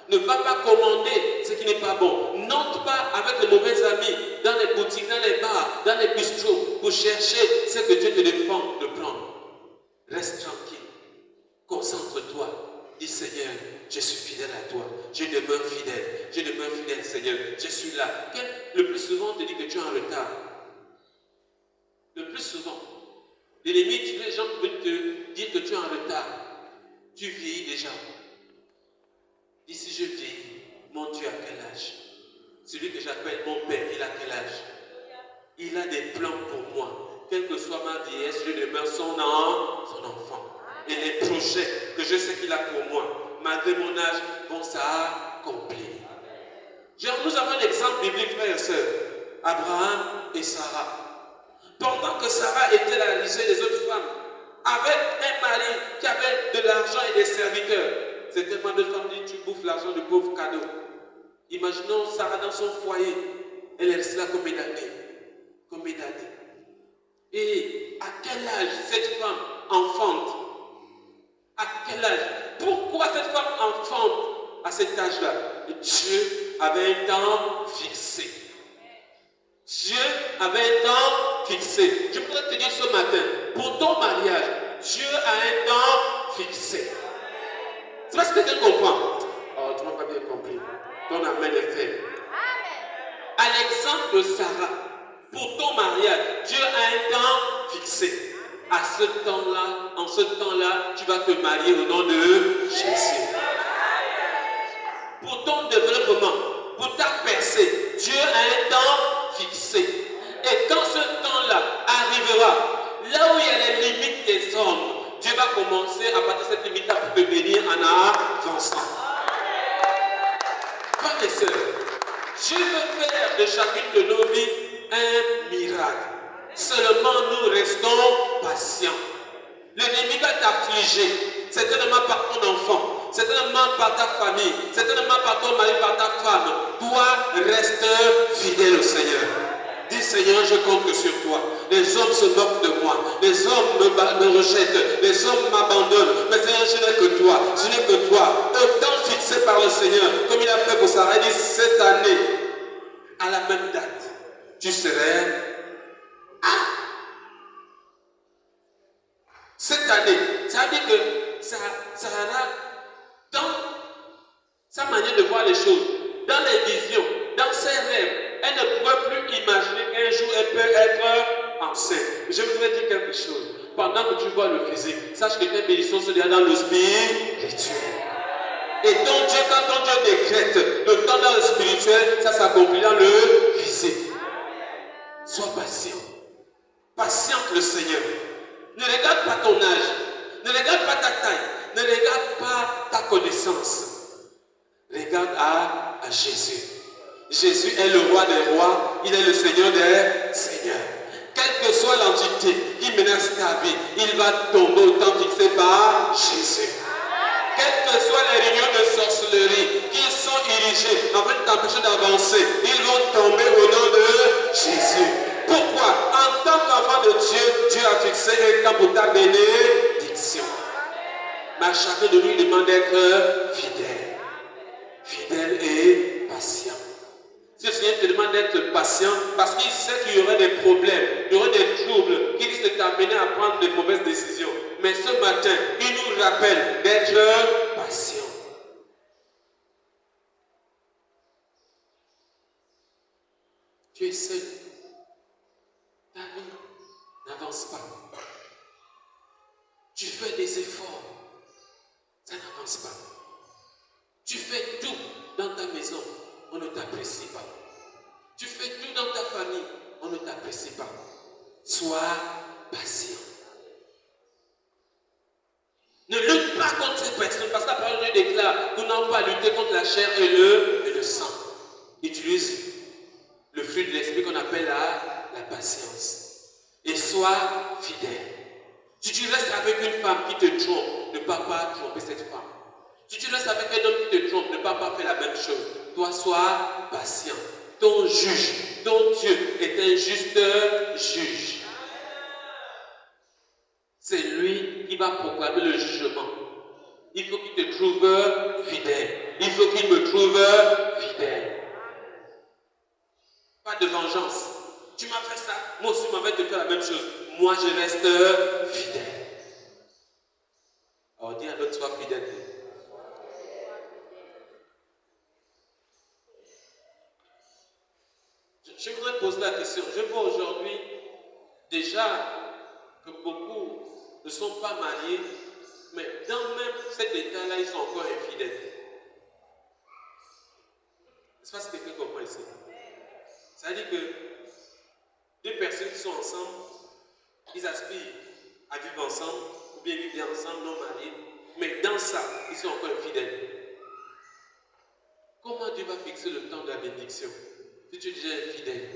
Ne va pas commander ce qui n'est pas bon. N'entre pas avec de mauvais amis dans les boutiques, dans les bars, dans les bistrots pour chercher ce que Dieu te demande de prendre. Reste tranquille. Concentre-toi. Dis, Seigneur, je suis fidèle à toi. Je demeure fidèle. Je demeure fidèle, Seigneur. Je suis là. Le plus souvent, on te dit que tu es en retard. Le plus souvent. L'ennemi, les gens peuvent te dire que tu es en retard. Tu vieillis déjà. Dis, si je vieillis, mon Dieu, à quel âge? Celui que j'appelle mon Père, il a quel âge? Il a des plans pour moi. Quelle que soit ma vieillesse, je demeure son enfant. Et les projets que je sais qu'il a pour moi, malgré mon âge, vont s'accomplir. Nous avons un exemple biblique, frères et sœurs. Abraham et Sarah. Pendant que Sarah était la risée des autres femmes, avec un mari qui avait de l'argent et des serviteurs, c'est tellement de femmes disent, tu bouffes l'argent du pauvre cadeau. Imaginons Sarah dans son foyer. Elle est restée là combien d'années? Combien d'années? Et à quel âge cette femme enfante? À quel âge? Pourquoi cette femme enfante à cet âge-là? Dieu avait un temps fixé. Dieu avait un temps fixé. Je voudrais te dire ce matin, pour ton mariage, Dieu a un temps fixé. C'est parce que tu comprends. Oh, tu ne m'as pas bien compris. Ton amen est faible. À l'exemple de Sarah, pour ton mariage, Dieu a un temps fixé. À ce temps-là, en ce temps-là, tu vas te marier au nom de Jésus. Pour ton développement, pour ta percée, Dieu a un temps fixé. Et quand ce temps-là arrivera, là où il y a les limites des hommes, Dieu va commencer à partir de cette limite-là pour te bénir en avançant. Frères et sœurs, Dieu veut faire de chacune de nos vies un miracle. Seulement nous restons patients. L'ennemi va t'affliger, certainement par ton enfant, certainement par ta famille, certainement par ton mari, par ta femme. Toi, reste fidèle au Seigneur. Dis, Seigneur, je compte sur toi. Les hommes se moquent de moi. Les hommes me rejettent. Les hommes m'abandonnent. Mais Seigneur, je n'ai que toi. Je n'ai que toi. Un temps fixé par le Seigneur, comme il a fait pour Sarah. Il dit, cette année, à la même date, tu serais... Cette année, ça veut dire que Sarah, dans sa manière de voir les choses, dans les visions, dans ses rêves, elle ne pourrait plus imaginer qu'un jour elle peut être enceinte. Je voudrais dire quelque chose. Pendant que tu vois le physique, sache que tes bénédictions sont déjà dans le spirituel. Et ton Dieu, quand ton Dieu décrète le temps dans le spirituel, spirituel, ça s'accomplit dans le physique. Sois patient. Patiente le Seigneur. Ne regarde pas ton âge. Ne regarde pas ta taille. Ne regarde pas ta connaissance. Regarde à Jésus. Jésus est le roi des rois. Il est le Seigneur des seigneurs. Quelle que soit l'entité qui menace ta vie, il va tomber au temps fixé par Jésus. Quelles que soient les réunions de sorcellerie qui sont érigées afin de t'empêcher d'avancer, ils vont tomber au nom de Jésus. Pourquoi? En tant qu'enfant de Dieu, Dieu a fixé un temps pour ta bénédiction. Mais à chacun de nous, il demande d'être fidèle. Fidèle et patient. Si le Seigneur te demande d'être patient, parce qu'il sait qu'il y aurait des problèmes, il y aurait des troubles qui risquent de t'amener à prendre de mauvaises décisions. Mais ce matin, il nous rappelle d'être patient. Tu es seul. Ta vie n'avance pas. Tu fais des efforts. Ça n'avance pas. Tu fais tout dans ta maison. On ne t'apprécie pas. Tu fais tout dans ta famille. On ne t'apprécie pas. Sois patient. Ne lutte pas contre ces personnes. Parce que la parole de Dieu déclare, nous n'avons pas à lutter contre la chair et le sang. Utilise le fruit de l'esprit qu'on appelle la patience. Et sois fidèle. Si tu restes avec une femme qui te trompe, ne pas tromper cette femme. Si tu restes avec un homme qui te trompe, ne pas faire la même chose. Toi, sois patient. Ton juge, ton Dieu est un juste juge. C'est lui qui va proclamer le jugement. Il faut qu'il te trouve fidèle. Il faut qu'il me trouve fidèle. Pas de vengeance. Tu m'as fait ça, moi aussi je vais te faire la même chose. Moi je reste fidèle. Alors dis à l'autre, sois fidèle. Je voudrais poser la question. Je vois aujourd'hui déjà que beaucoup ne sont pas mariés, mais dans même cet état-là, ils sont encore infidèles. Est-ce que quelqu'un comprend ici? Ça veut dire que deux personnes qui sont ensemble, ils aspirent à vivre ensemble, ou bien vivre ensemble, non mariés, mais dans ça, ils sont encore infidèles. Comment Dieu va fixer le temps de la bénédiction si tu es déjà infidèle,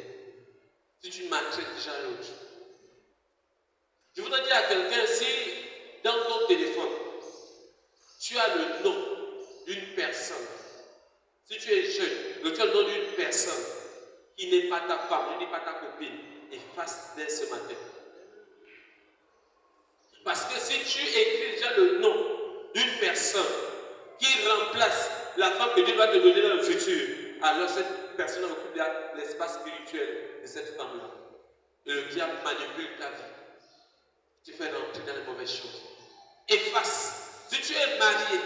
si tu maltraites déjà l'autre? Je voudrais dire à quelqu'un, si dans ton téléphone, tu as le nom d'une personne, si tu es jeune, tu as le nom d'une personne qui n'est pas ta femme, qui n'est pas ta copine, efface dès ce matin. Parce que si tu écris déjà le nom d'une personne qui remplace la femme que Dieu va te donner dans le futur, alors cette personne occupe l'espace spirituel de cette femme-là. Et le diable manipule ta vie. Tu fais rentrer dans les mauvaises choses. Efface. Si tu es marié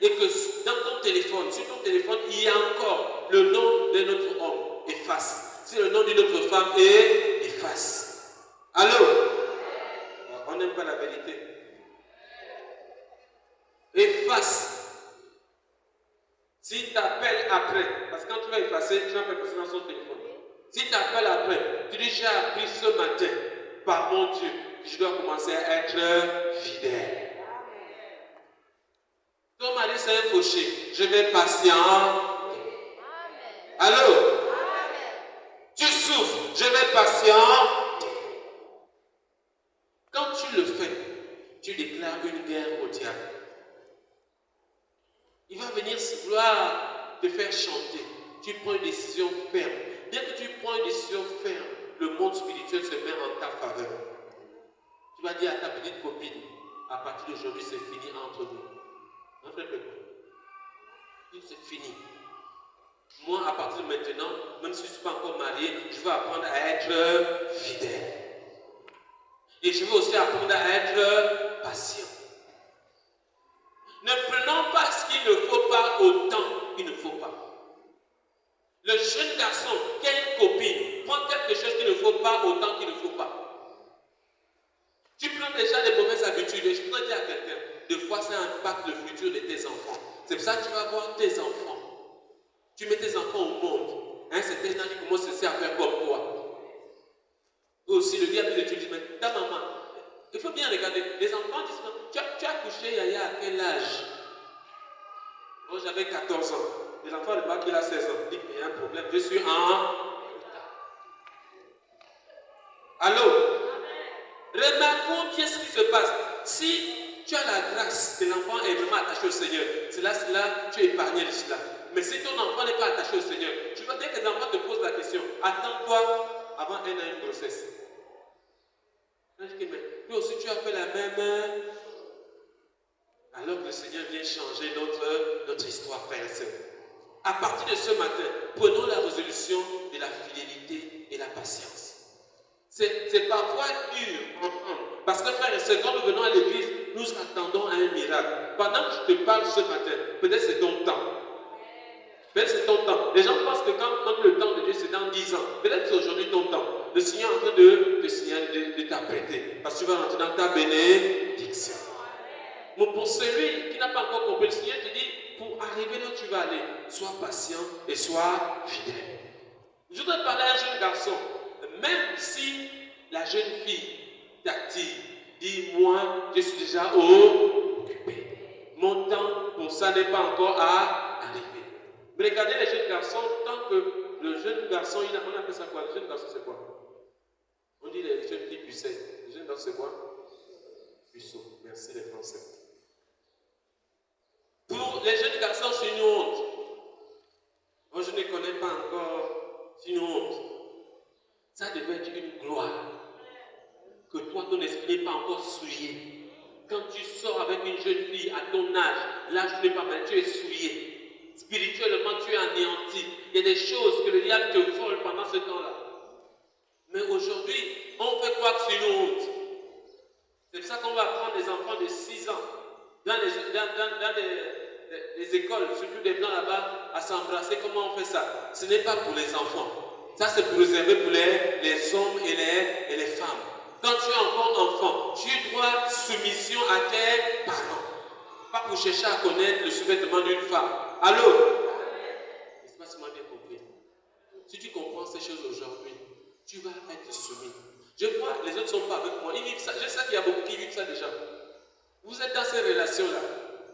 et que dans ton téléphone, sur ton téléphone, il y a encore le nom d'un autre homme, efface. Si le nom d'une autre femme est, efface. Allô? On n'aime pas la vérité. Efface. S'il t'appelle après, parce que quand tu vas effacer, tu vas faire passer dans son téléphone. S'il t'appelle après, tu dis j'ai appris ce matin, par mon Dieu, que je dois commencer à être fidèle. Ton mari c'est un fauché, je vais patient. Allô? Tu souffres, je vais patient. Quand tu le fais, tu déclares une guerre au diable. Il va venir vouloir te faire chanter. Tu prends une décision ferme. Dès que tu prends une décision ferme, le monde spirituel se met en ta faveur. Tu vas dire à ta petite copine, à partir d'aujourd'hui, c'est fini entre nous. Non, frère, c'est fini. Moi, à partir de maintenant, même si je ne suis pas encore marié, je vais apprendre à être fidèle. Et je vais aussi apprendre à être patient. Ne prenons pas ce qu'il ne faut pas au temps qu'il ne faut pas. Le jeune garçon qui a une copine prend quelque chose qu'il ne faut pas au temps qu'il ne faut pas. Tu prends déjà des mauvaises habitudes. Et je voudrais dire à quelqu'un, des fois ça impacte le futur de tes enfants. C'est pour ça que tu vas voir tes enfants. Tu mets tes enfants au monde. certain âge, il commence aussi à faire comme toi. Et aussi, le diable te dit, mais ta maman, il faut bien regarder. Les enfants disent, tu as couché Yaya à quel âge? Moi, j'avais 14 ans. Les enfants remarquent qu'il a 16 ans. Ils disent, mais il y a un problème, je suis en... Allô? Remarquons bien ce qui se passe. Si tu as la grâce que l'enfant est vraiment attaché au Seigneur, c'est là, tu es épargné de cela. Mais si ton enfant n'est pas attaché au Seigneur, tu vas dire que les enfants te posent la question, attends-toi avant un an une grossesse. Je dis, mais toi aussi tu as fait la même. Alors que le Seigneur vient changer notre histoire, frères et sœurs. À partir de ce matin, prenons la résolution de la fidélité et la patience. C'est parfois dur, parce que frères et sœurs, quand nous venons à l'église, nous attendons à un miracle. Pendant que je te parle ce matin, peut-être c'est ton temps. Peut-être c'est ton temps. Les gens pensent que quand le temps de Dieu, c'est dans 10 ans. Peut-être c'est aujourd'hui ton temps. Le Seigneur est en train de te signaler, de t'apprêter. Parce que tu vas rentrer dans ta bénédiction. Mais pour celui qui n'a pas encore compris, le Seigneur te dit, pour arriver là où tu vas aller, sois patient et sois fidèle. Je voudrais parler à un jeune garçon. Même si la jeune fille t'active, dis moi, je suis déjà occupé. Mon temps pour ça n'est pas encore à arriver. Mais regardez les jeunes garçons, tant que le jeune garçon, on appelle ça quoi? Le jeune garçon, c'est quoi? On dit les jeunes filles pucettes. Les jeunes garçons, c'est quoi? Puceau. Merci les Français. Pour les jeunes garçons, c'est une honte. Moi, je ne connais pas encore. C'est une honte. Ça devait être une gloire. Que toi, ton esprit n'est pas encore souillé. Quand tu sors avec une jeune fille à ton âge, l'âge n'est pas mal, tu es souillé. Spirituellement, tu es anéanti. Il y a des choses que le diable te vole pendant ce temps-là. Mais aujourd'hui, on fait croire que c'est une honte. C'est pour ça qu'on va prendre des enfants de 6 ans dans les écoles, surtout des blancs là-bas, à s'embrasser. Comment on fait ça? Ce n'est pas pour les enfants. Ça, c'est pour réserver pour les hommes et les femmes. Quand tu es encore enfant, tu dois soumission à tes parents. Pas pour chercher à connaître le sous-vêtement d'une femme. Allô? Je ne sais pas si tu m'as bien compris. Si tu comprends ces choses aujourd'hui, tu vas être soumis. Je vois, les autres ne sont pas avec moi. Ils vivent ça. Je sais qu'il y a beaucoup qui vivent ça déjà. Vous êtes dans ces relations-là.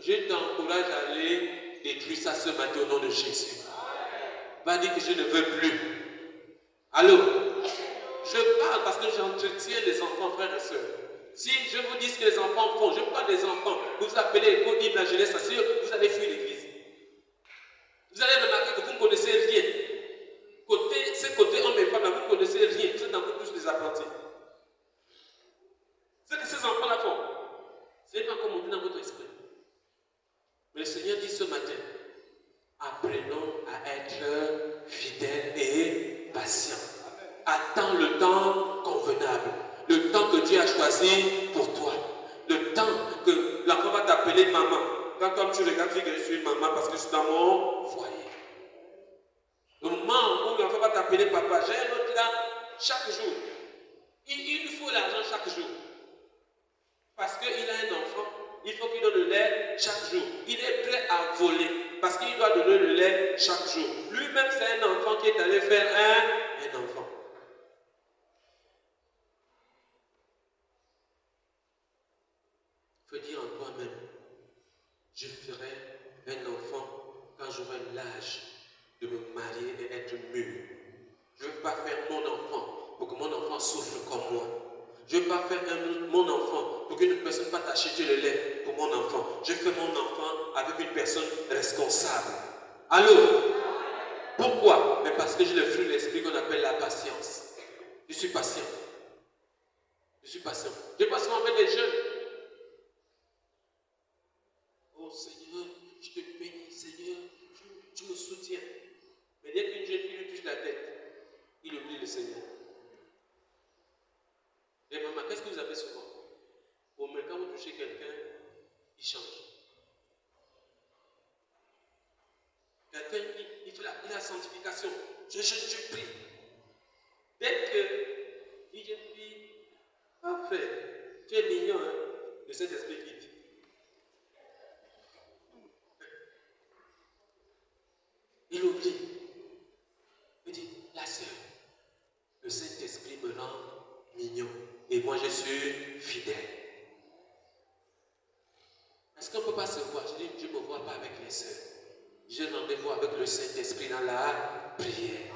Je t'encourage à aller détruire ça ce matin au nom de Jésus. Va dire que je ne veux plus. Allô? Je parle parce que j'entretiens les enfants, frères et sœurs. Si je vous dis ce que les enfants font, je parle des enfants. Vous appelez l'école de la jeunesse, vous allez fuir l'église. Vous allez remarquer que vous ne connaissez rien. Ce côté homme et femme, là, vous ne connaissez rien. Vous êtes encore tous des apprentis. Ce que ces enfants-là font, c'est pas encore monté dans votre esprit. Mais le Seigneur dit ce matin, apprenons à être fidèles et patients. Attends le temps convenable, le temps que Dieu a choisi pour toi, le temps que l'enfant va t'appeler maman. Quand toi tu regardes, tu dis que je suis maman parce que je suis dans mon foyer. Le moment où l'enfant va t'appeler papa, j'ai un autre là chaque jour. Il lui faut l'argent chaque jour. Parce qu'il a un enfant, il faut qu'il donne le lait chaque jour. Il est prêt à voler parce qu'il doit donner le lait chaque jour. Lui-même, c'est un enfant qui est allé faire un enfant. Il faut dire en toi-même, je ferai un enfant quand j'aurai l'âge de me marier et être mûr. Je ne veux pas faire mon enfant pour que mon enfant souffre comme moi. Je ne veux pas faire mon enfant pour qu'une personne ne va t'acheter le lait pour mon enfant. Je fais mon enfant avec une personne responsable. Allô? Pourquoi? Mais parce que j'ai le fruit de l'esprit qu'on appelle la patience. Je suis patient. Je suis patient. Je passe souvent avec les jeunes. Oh Seigneur, je te bénis, Seigneur, tu me soutiens. Mais dès qu'une jeune fille lui touche la tête, il oublie le Seigneur. Et maman, qu'est-ce que vous avez souvent? Au moins, quand vous touchez quelqu'un, il change. Quelqu'un, il fait la sanctification. Je prie. Dès que une jeune fille, parfait, tu es mignon, hein, le Saint-Esprit quitte. Il oublie. Il dit, mignon. Et moi, je suis fidèle. Est-ce qu'on ne peut pas se voir? Je dis, je ne me vois pas avec les sœurs. J'ai rendez-vous avec le Saint-Esprit dans la prière.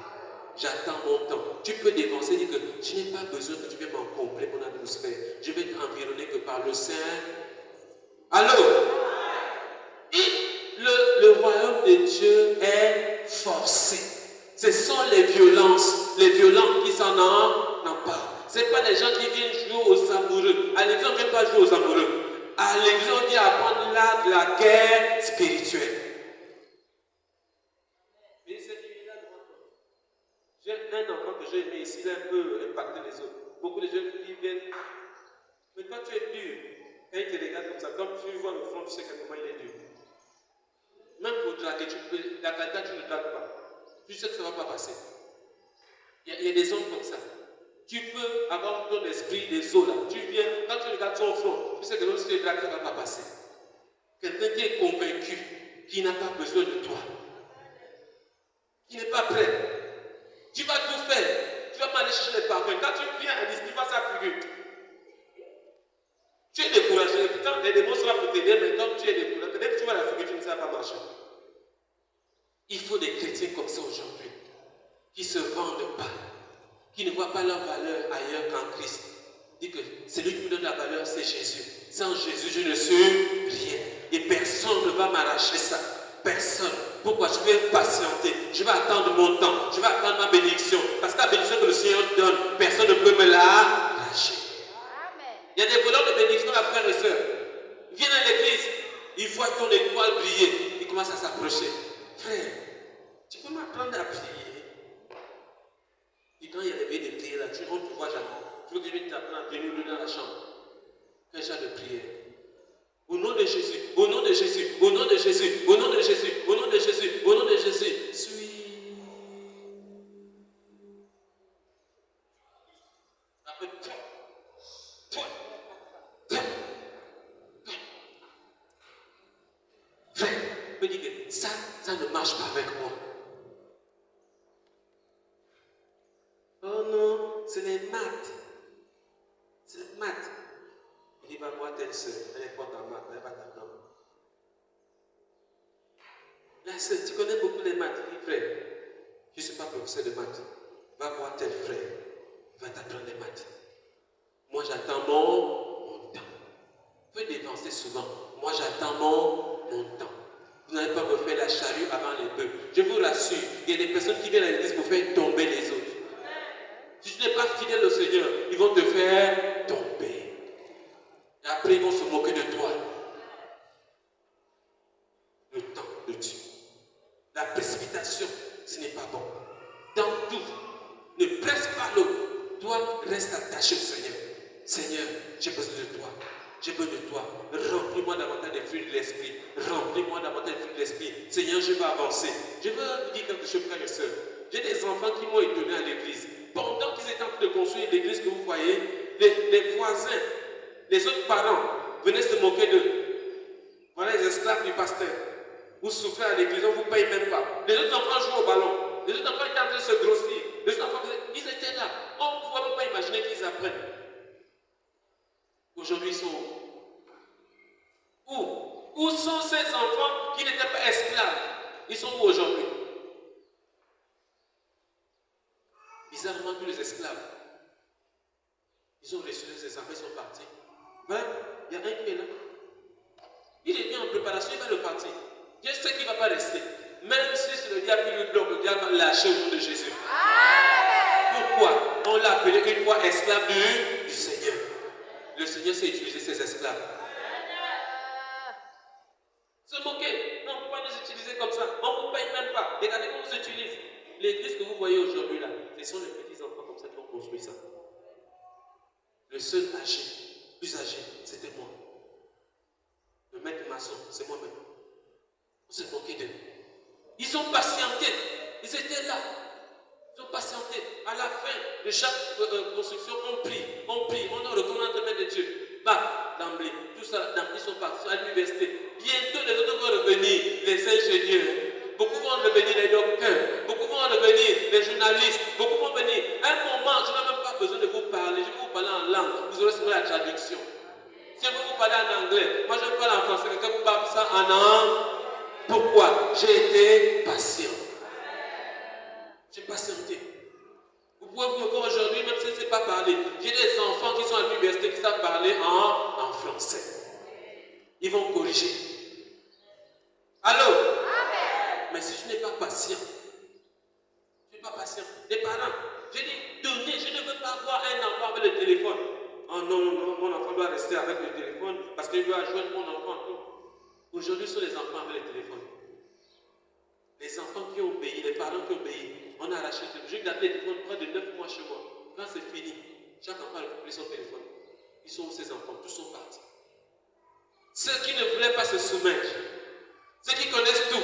J'attends mon temps. Tu peux dévancer, dire que je n'ai pas besoin que tu viennes m'encombrer mon atmosphère. Je vais être environné que par le Saint. Allô? Et le royaume de Dieu est forcé. Ce sont les violents qui s'en emparent. Ce n'est pas les gens qui viennent jouer aux amoureux. À l'église, on ne vient pas jouer aux amoureux. À l'église, on vient apprendre l'art de la guerre spirituelle. Mais c'est là devant toi. J'ai un enfant que j'ai aimé ici, il a un peu impacté les autres. Beaucoup de jeunes qui viennent. Mais toi, tu es dur. Quand ils te regardent comme ça, comme tu vois le front, tu sais comment il est dur. Même pour draguer, la qualité, tu ne dragues pas. Tu sais que ça ne va pas passer. Il y a des hommes comme ça. Tu peux avoir ton esprit des eaux là. Tu viens, quand tu regardes son front, tu sais que même si tu dragues, ça ne va pas passer. Quelqu'un qui est convaincu, qui n'a pas besoin de toi, qui n'est pas prêt. Tu vas tout faire. Tu vas pas aller chercher les parfums. Quand tu viens à dire, tu vois sa figure. Tu es découragé. Pourtant, les démons sont là pour t'aider, mais comme tu es découragé, dès que tu vois la figure, tu ne sais pas marcher. Il faut des chrétiens comme ça aujourd'hui, qui ne se vendent pas, qui ne voient pas leur valeur ailleurs qu'en Christ. Dit que celui qui me donne la valeur, c'est Jésus. Sans Jésus, je ne suis rien. Et personne ne va m'arracher ça. Personne. Pourquoi? Je vais patienter. Je vais attendre mon temps. Je vais attendre ma bénédiction. Parce que la bénédiction que le Seigneur donne, personne ne peut me l'arracher. Il y a des voleurs de bénédiction, là, frères et sœurs. Ils viennent à l'église, ils voient ton étoile briller. Ils commencent à s'approcher. Frère, tu peux m'apprendre à prier? Et quand il y a des veilles de prière là, on ne te voit jamais. Tu veux que je vienne t'apprendre à prier dans la chambre? Quel genre de prière? Au nom de Jésus, au nom de Jésus, au nom de Jésus, au nom de Jésus, au nom de Jésus, au nom de Jésus. Suis. Après, frère, je me dis que ça ne marche pas avec moi. Oh non, c'est les maths. C'est les maths. Il dit, va voir telle soeur, elle est forte en maths, elle va t'apprendre. La soeur, tu connais beaucoup les maths. Il dit, frère, je ne suis pas professeur de maths. Va voir tel frère, il va t'apprendre les maths. Moi, j'attends mon temps. Vous pouvez dépenser souvent. Moi, j'attends mon temps. Vous n'allez pas me faire la charrue avant les bœufs. Je vous rassure, il y a des personnes qui viennent à l'église pour faire tomber les autres. Si tu n'es pas fidèle au Seigneur, ils vont te faire tomber. Et après, ils vont se moquer de toi. Le temps de Dieu. La précipitation, ce n'est pas bon. Dans tout, ne presse pas l'autre. Toi, reste attaché au Seigneur. Seigneur, j'ai besoin de toi. J'ai besoin de toi. Remplis-moi davantage des fruits de l'esprit. Remplis-moi davantage des fruits de l'esprit. Seigneur, je vais avancer. Je veux vous dire quelque chose, frères et sœurs. J'ai des enfants qui m'ont étonné à l'église. Pendant qu'ils étaient en train de construire l'église que vous voyez, les voisins, les autres parents venaient se moquer d'eux. Voilà les esclaves du pasteur. Vous souffrez à l'église, on ne vous paye même pas. Les autres enfants jouent au ballon. Les autres enfants étaient en train de se grossir. Les autres enfants, ils étaient là. On ne pouvait même pas imaginer qu'ils apprennent. Aujourd'hui, ils sont où? Où sont ces enfants qui n'étaient pas esclaves? Ils sont où aujourd'hui? Bizarrement, tous les esclaves, ils ont reçu les examens, ils sont partis. Ouais, il y a un qui est là. Il est bien en préparation, il va le partir. Dieu sait qu'il ne va pas rester. Même si c'est le diable qui lui bloque, le diable va lâcher au nom de Jésus. Pourquoi? On l'a appelé une fois esclave du Seigneur. Le Seigneur sait utiliser ses esclaves. Se moquer. Non, on ne peut pas nous utiliser comme ça. On ne vous paye même pas. Regardez comment on nous utilise. L'église que vous voyez aujourd'hui là, ce sont les petits enfants comme ça qui ont construit ça. Le seul âgé, plus âgé, c'était moi. Le maître maçon, c'est moi-même. On s'est moqué d'eux. Ils ont patienté. Ils étaient là. Ils ont patienté. À la fin de chaque construction, on prie, on recommande le maître de Dieu. Bah, d'emblée, tout ça, d'emblée, ils sont partis à l'université. Bientôt, les autres vont revenir, les ingénieurs. Beaucoup vont revenir les docteurs. Beaucoup vont revenir les journalistes. Beaucoup vont venir. À un moment, je n'ai même pas besoin de vous parler. Je vais vous parler parler en anglais. Moi, je parle en français. Quelqu'un parle ça en anglais. Pourquoi? J'ai été patient. J'ai patienté. Vous pouvez vous encore aujourd'hui, même si je ne sais pas parler. J'ai des enfants qui sont à l'université qui savent parler en français. Ils vont corriger. Allô? Mais si je n'ai pas patient, je n'ai pas patient. Les parents, j'ai dit, donnez, je ne veux pas avoir un enfant avec le téléphone. Oh non, mon enfant doit rester avec le téléphone parce qu'il doit joindre mon enfant. Aujourd'hui, ce sont les enfants avec le téléphone. Les enfants qui ont obéi, les parents qui ont obéi, on a arraché le téléphone. J'ai gardé le téléphone près de 9 mois chez moi. Quand c'est fini, chaque enfant a récupéré son téléphone. Ils sont où ces enfants? Tous sont partis. Ceux qui ne voulaient pas se soumettre, ceux qui connaissent tout,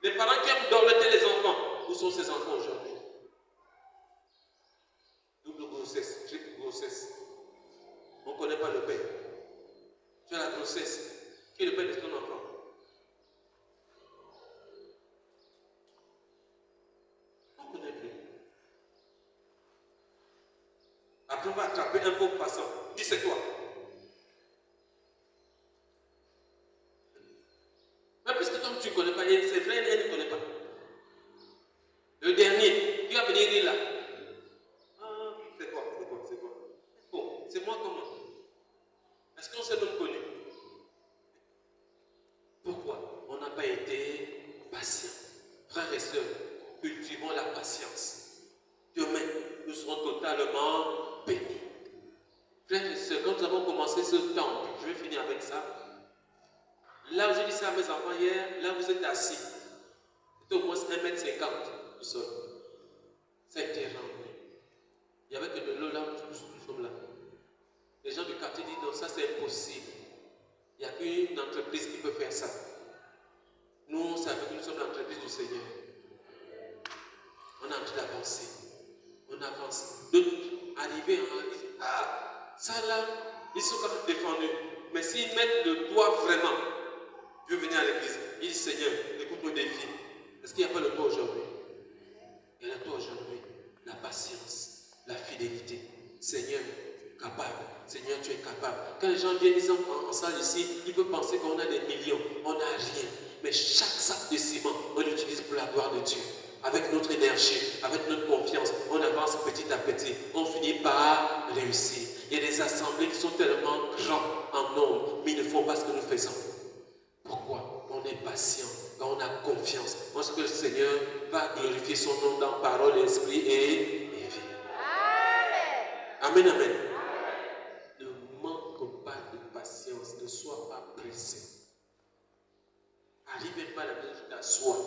les parents qui aiment dorloter les enfants, où sont ces enfants aujourd'hui? Double grossesse, triple grossesse. On ne connaît pas le père. Tu as la grossesse. Qui est le père de ton enfant? On ne connaît plus. Après, on va attraper un pauvre passant. Dis c'est toi. Mais puisque toi tu ne connais pas, c'est vrai, elle ne connaît pas. Le dernier, qui va venir là. Ah, c'est quoi? Bon, c'est moi comment? Est-ce qu'on s'est même connu? Pourquoi? On n'a pas été patient. Frères et sœurs, cultivons la patience. Demain, nous serons totalement bénis. Frères et sœurs, quand nous avons commencé ce temple, je vais finir avec ça. Là où j'ai dit ça à mes enfants hier, là où vous êtes assis, c'était au moins 1,50 m du sol. Ça a été rempli. Il n'y avait que de l'eau là où nous sommes là. Les gens du quartier disent non, ça c'est impossible. Il n'y a qu'une entreprise qui peut faire ça. Nous, on savait que nous sommes l'entreprise du Seigneur. On a envie d'avancer. On avance. D'autres arrivés en disent ah, ça là, ils sont quand même défendus. Mais s'ils mettent le doigt vraiment, je veux venir à l'église. Il dit Seigneur, écoute nos défis. Est-ce qu'il n'y a pas le doigt aujourd'hui? Il y a le doigt aujourd'hui. La patience, la fidélité. Seigneur, capable. Seigneur, tu es capable. Quand les gens viennent en salle ici, ils peuvent penser qu'on a des millions. On n'a rien. Mais chaque sac de ciment, on l'utilise pour la gloire de Dieu. Avec notre énergie, avec notre confiance, on avance petit à petit. On finit par réussir. Il y a des assemblées qui sont tellement grandes en nombre, mais ils ne font pas ce que nous faisons. Pourquoi? On est patient, quand on a confiance. Parce que le Seigneur va glorifier son nom dans parole, esprit et vie. Amen, amen. Ne manque pas de patience, ne sois pas pressé. Arrive même pas à la maison, tu t'assois.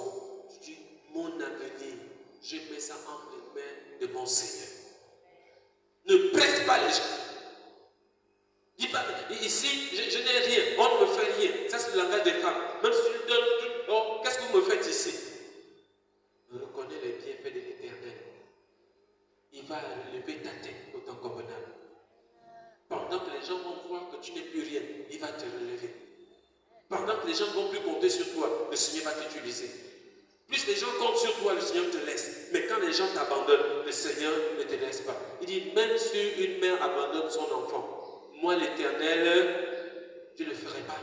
Tu dis, mon avenir, je mets ça entre les mains de mon Seigneur. Ne presse pas les gens. Dis pas, ici, je n'ai rien, on ne me fait rien. Ça, c'est le langage des femmes. Même si tu donnes tout, oh, qu'est-ce que vous me faites ici? Reconnais les bienfaits de l'Éternel. Il va relever ta tête autant convenable. Pendant que les gens vont voir que tu n'es plus rien, il va te relever. Pendant que les gens ne vont plus compter sur toi, le Seigneur va t'utiliser. Plus les gens comptent sur toi, le Seigneur te laisse. Mais quand les gens t'abandonnent, le Seigneur ne te laisse pas. Il dit, même si une mère abandonne son enfant, moi l'Éternel, je ne le ferai pas.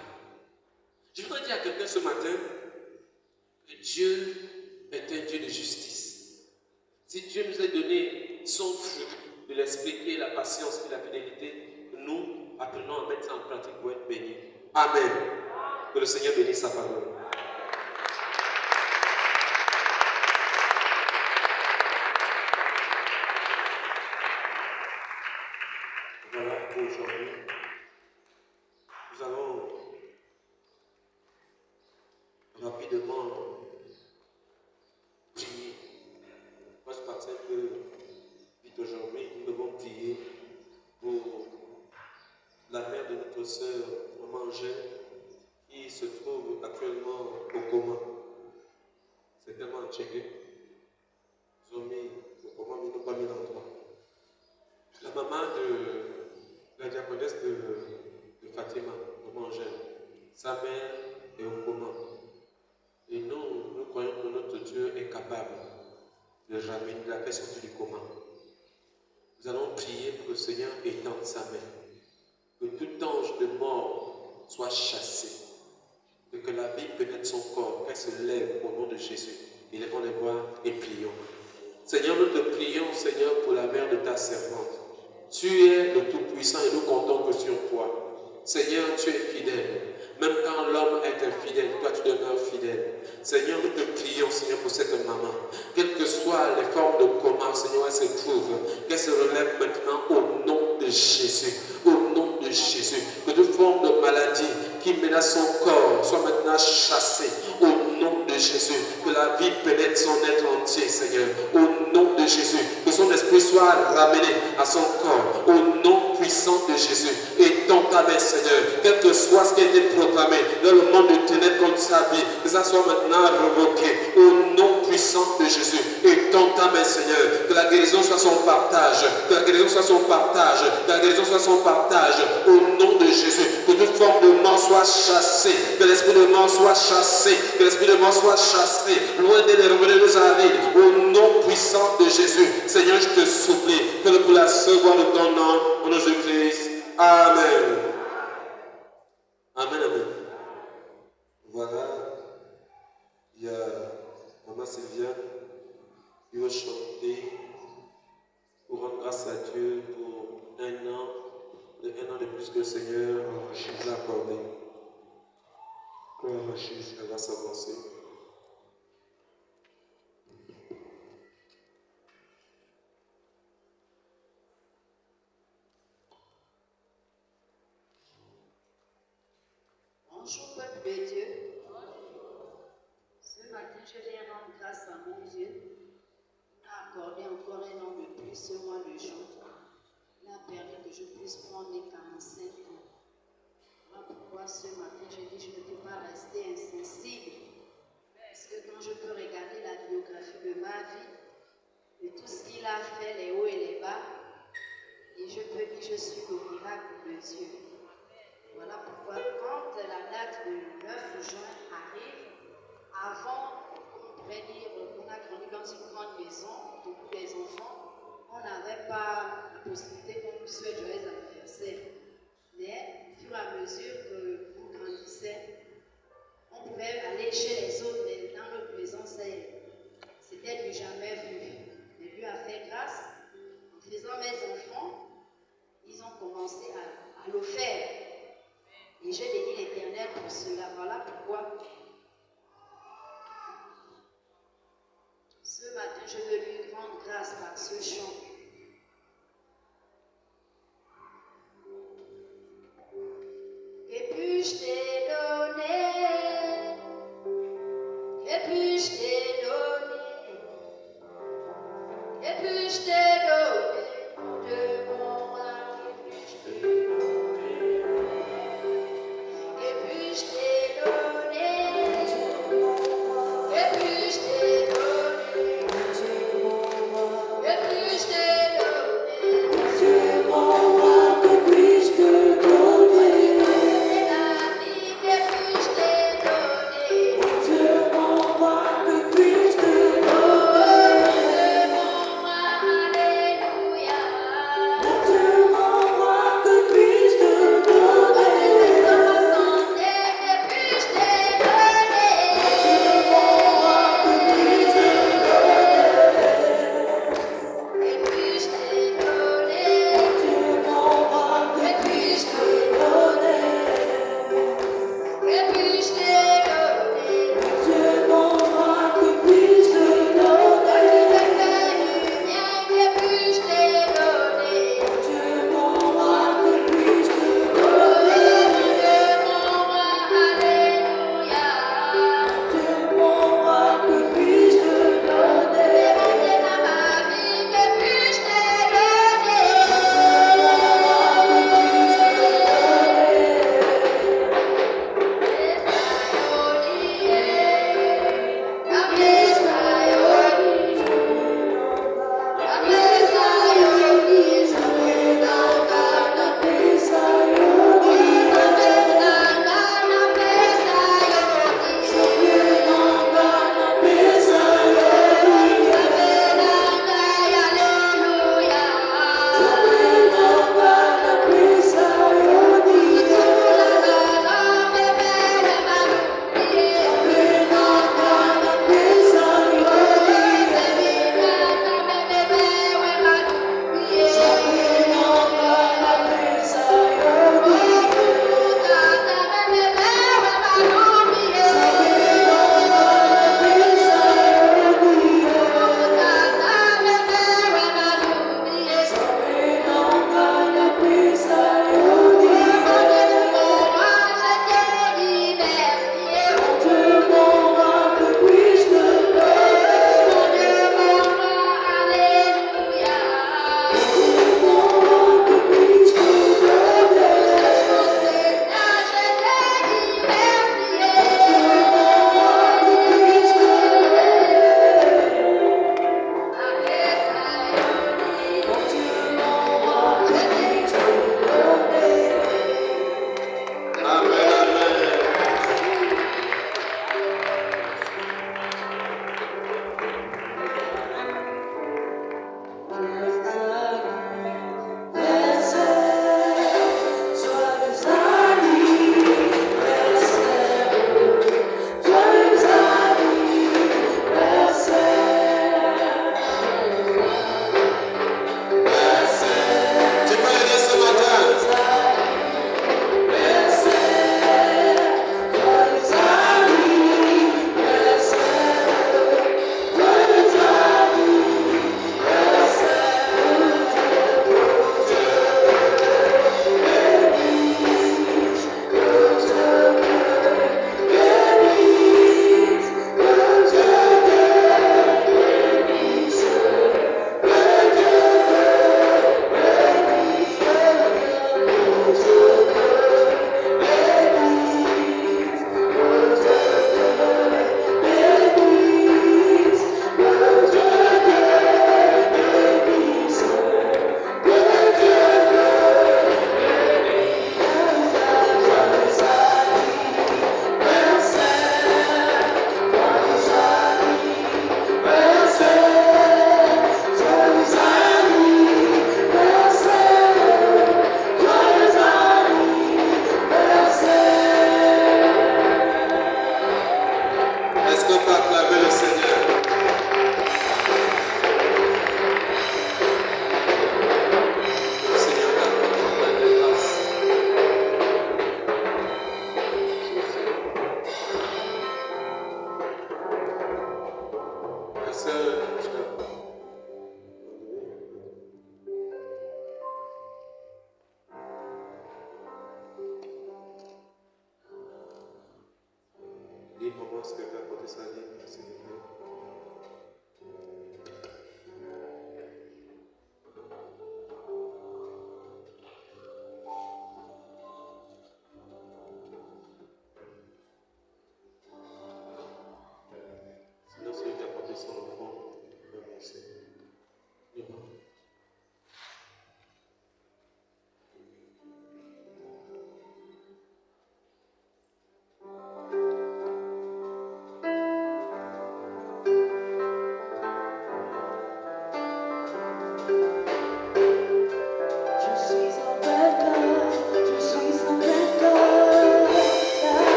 Je voudrais dire à quelqu'un ce matin que Dieu est un Dieu de justice. Si Dieu nous a donné son fruit de l'esprit qui est la patience et la fidélité, nous apprenons à mettre ça en pratique pour être bénis. Amen. Que le Seigneur bénisse sa parole. Voilà pour aujourd'hui. Nous allons rapidement prier. Moi, je partais un peu vite aujourd'hui. Nous devons prier pour la mère de notre sœur, Maman Angèle, qui se trouve actuellement au coma. C'est tellement checké. Ils ont mis au coma, mais ils n'ont pas mis l'endroit. La maman de la diaconesse de Fatima, Maman Angèle, sa mère est au coma. Et nous croyons que notre Dieu est capable de ramener, de la faire sortir du coma. Nous allons prier pour que le Seigneur étende sa main. que tout ange de mort soit chassé, et que la vie pénètre son corps, qu'elle se lève au nom de Jésus. Élevons les voix et prions. Seigneur, nous te prions, Seigneur, pour la mère de ta servante. Tu es le Tout-Puissant et nous comptons que sur toi. Seigneur, tu es fidèle. Même quand l'homme est infidèle, toi tu demeures fidèle. Seigneur, nous te prions, Seigneur, pour cette maman. Quelles que soient les formes de coma, Seigneur, elle se trouve, qu'elle se relève maintenant au nom de Jésus. Au nom de Jésus. Que toute forme de maladie qui menace son corps soit maintenant chassée. Au nom de Jésus. Que la vie pénètre son être entier, Seigneur. Au nom de Jésus. Que son esprit soit ramené à son corps. Au nom puissant de Jésus. Et dans ta main, Seigneur, quel que soit ce qui a été proclamé dans le monde de ténèbres contre sa vie, que ça soit maintenant révoqué. Au nom puissant de Jésus. Et dans ta main, Seigneur, que la guérison soit son partage. Que la guérison soit son partage. Que la guérison soit son partage. Au nom de Jésus. Que toute forme de mort soit chassée. Que l'esprit de mort soit chassé. Que l'esprit de mort soit chassé. Loin des revenus de sa vie. Au nom puissant de Jésus. Seigneur, je te supplie. Fais-le pour la seconde de ton nom. Au nom de Jésus-Christ. Amen. Amen, amen. Voilà. Il y a Maman Sylvia qui va chanter pour rendre grâce à Dieu pour un an de plus que le Seigneur nous a accordé. Elle va s'avancer.
Bonjour peuple de Dieu. Ce matin, je viens rendre grâce à mon Dieu. Il m'a accordé encore un an de plus ce mois de juin. Il a permis que je puisse prendre les 45 ans. Voilà pourquoi ce matin, je dis je ne peux pas rester insensible. Parce que quand je peux regarder la biographie de ma vie, de tout ce qu'il a fait, les hauts et les bas, et je peux dire je suis le miracle de Dieu. Voilà pourquoi quand la date du 9 juin arrive, avant, on pourrait dire, on a grandi dans une grande maison, beaucoup des enfants, on n'avait pas la possibilité qu'on nous souhaite joyeux anniversaire. Mais au fur et à mesure que on grandissait, on pouvait aller chez les autres, mais dans notre maison, c'était du jamais vu. Mais Dieu a fait grâce, en faisant mes enfants, ils ont commencé à le faire. Et je bénis l'Éternel pour cela. Voilà pourquoi ce matin, je veux lui rendre grâce par ce chant. Que puis-je te donner? Que puis-je te donner? Que puis-je te donner de mon âme? Que puis-je te donner? Que puis-je te donner? Que puis-je te donner? Que puis-je te donner? Dieu mon roi, que puis-je te donner? La vie, que puis-je te donner? Dieu mon roi, que puis-je te donner? Dieu mon roi,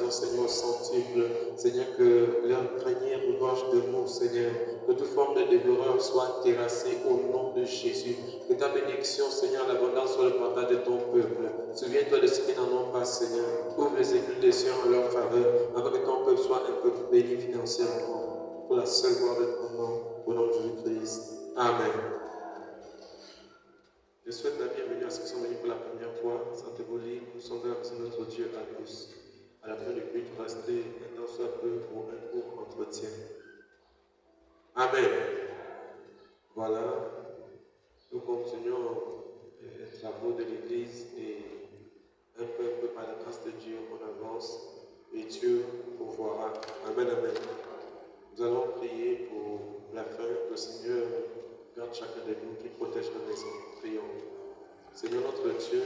consécration, Seigneur, au centuple. Seigneur, que leur crinière regorge de mots, Seigneur. Que toute forme de dévoreur soit terrassée au nom de Jésus. Que ta bénédiction, Seigneur, l'abondance soit le partage de ton peuple. Souviens-toi de ceux qui n'en ont pas, Seigneur. Ouvre les écluses des cieux en leur faveur, afin que ton peuple soit un peuple béni financièrement. Pour la seule gloire de ton nom, au nom de Jésus-Christ. Amen. Je souhaite la bienvenue à ceux qui sont venus pour la première fois. Sentez-vous libre, nous sommes là, c'est notre Dieu à tous. À la fin du culte, restez un temps soit peu pour un court entretien. Amen. Voilà, nous continuons les travaux de l'Église et un peu par la grâce de Dieu, on avance et Dieu pourvoira. Amen, amen. Nous allons prier pour la fin, que le Seigneur garde chacun de nous, qui protège nos maisons. Prions. Seigneur notre Dieu,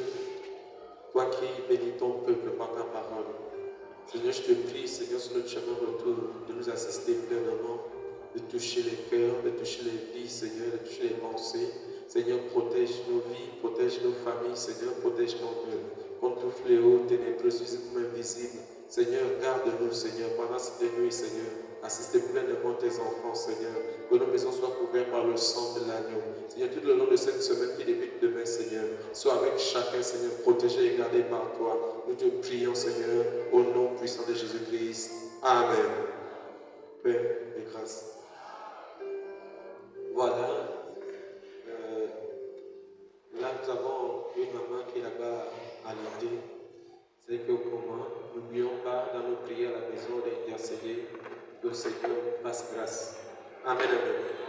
toi qui bénis ton peuple par ta parole, Seigneur, je te prie, Seigneur, sur notre chemin retour, de nous assister pleinement, de toucher les cœurs, de toucher les vies, Seigneur, de toucher les pensées. Seigneur, protège nos vies, protège nos familles, Seigneur, protège nos cœurs. Contre tout fléau, ténébreux, visible ou invisible. Seigneur, garde-nous, Seigneur, pendant cette nuit, Seigneur. Assistez pleinement tes enfants, Seigneur. Que nos maisons soient couvertes par le sang de l'agneau. Seigneur, tout le long de cette semaine qui débute demain, Seigneur, sois avec chacun, Seigneur, protégé et gardé par toi. Nous te prions, Seigneur, au nom puissant de Jésus-Christ. Amen. Paix et grâce. Voilà. Là, nous avons une maman qui est là-bas à l'idée. C'est qu'au comment, n'oublions pas dans nos prières à la maison d'intercéder que le Seigneur fasse grâce. Amen, amen.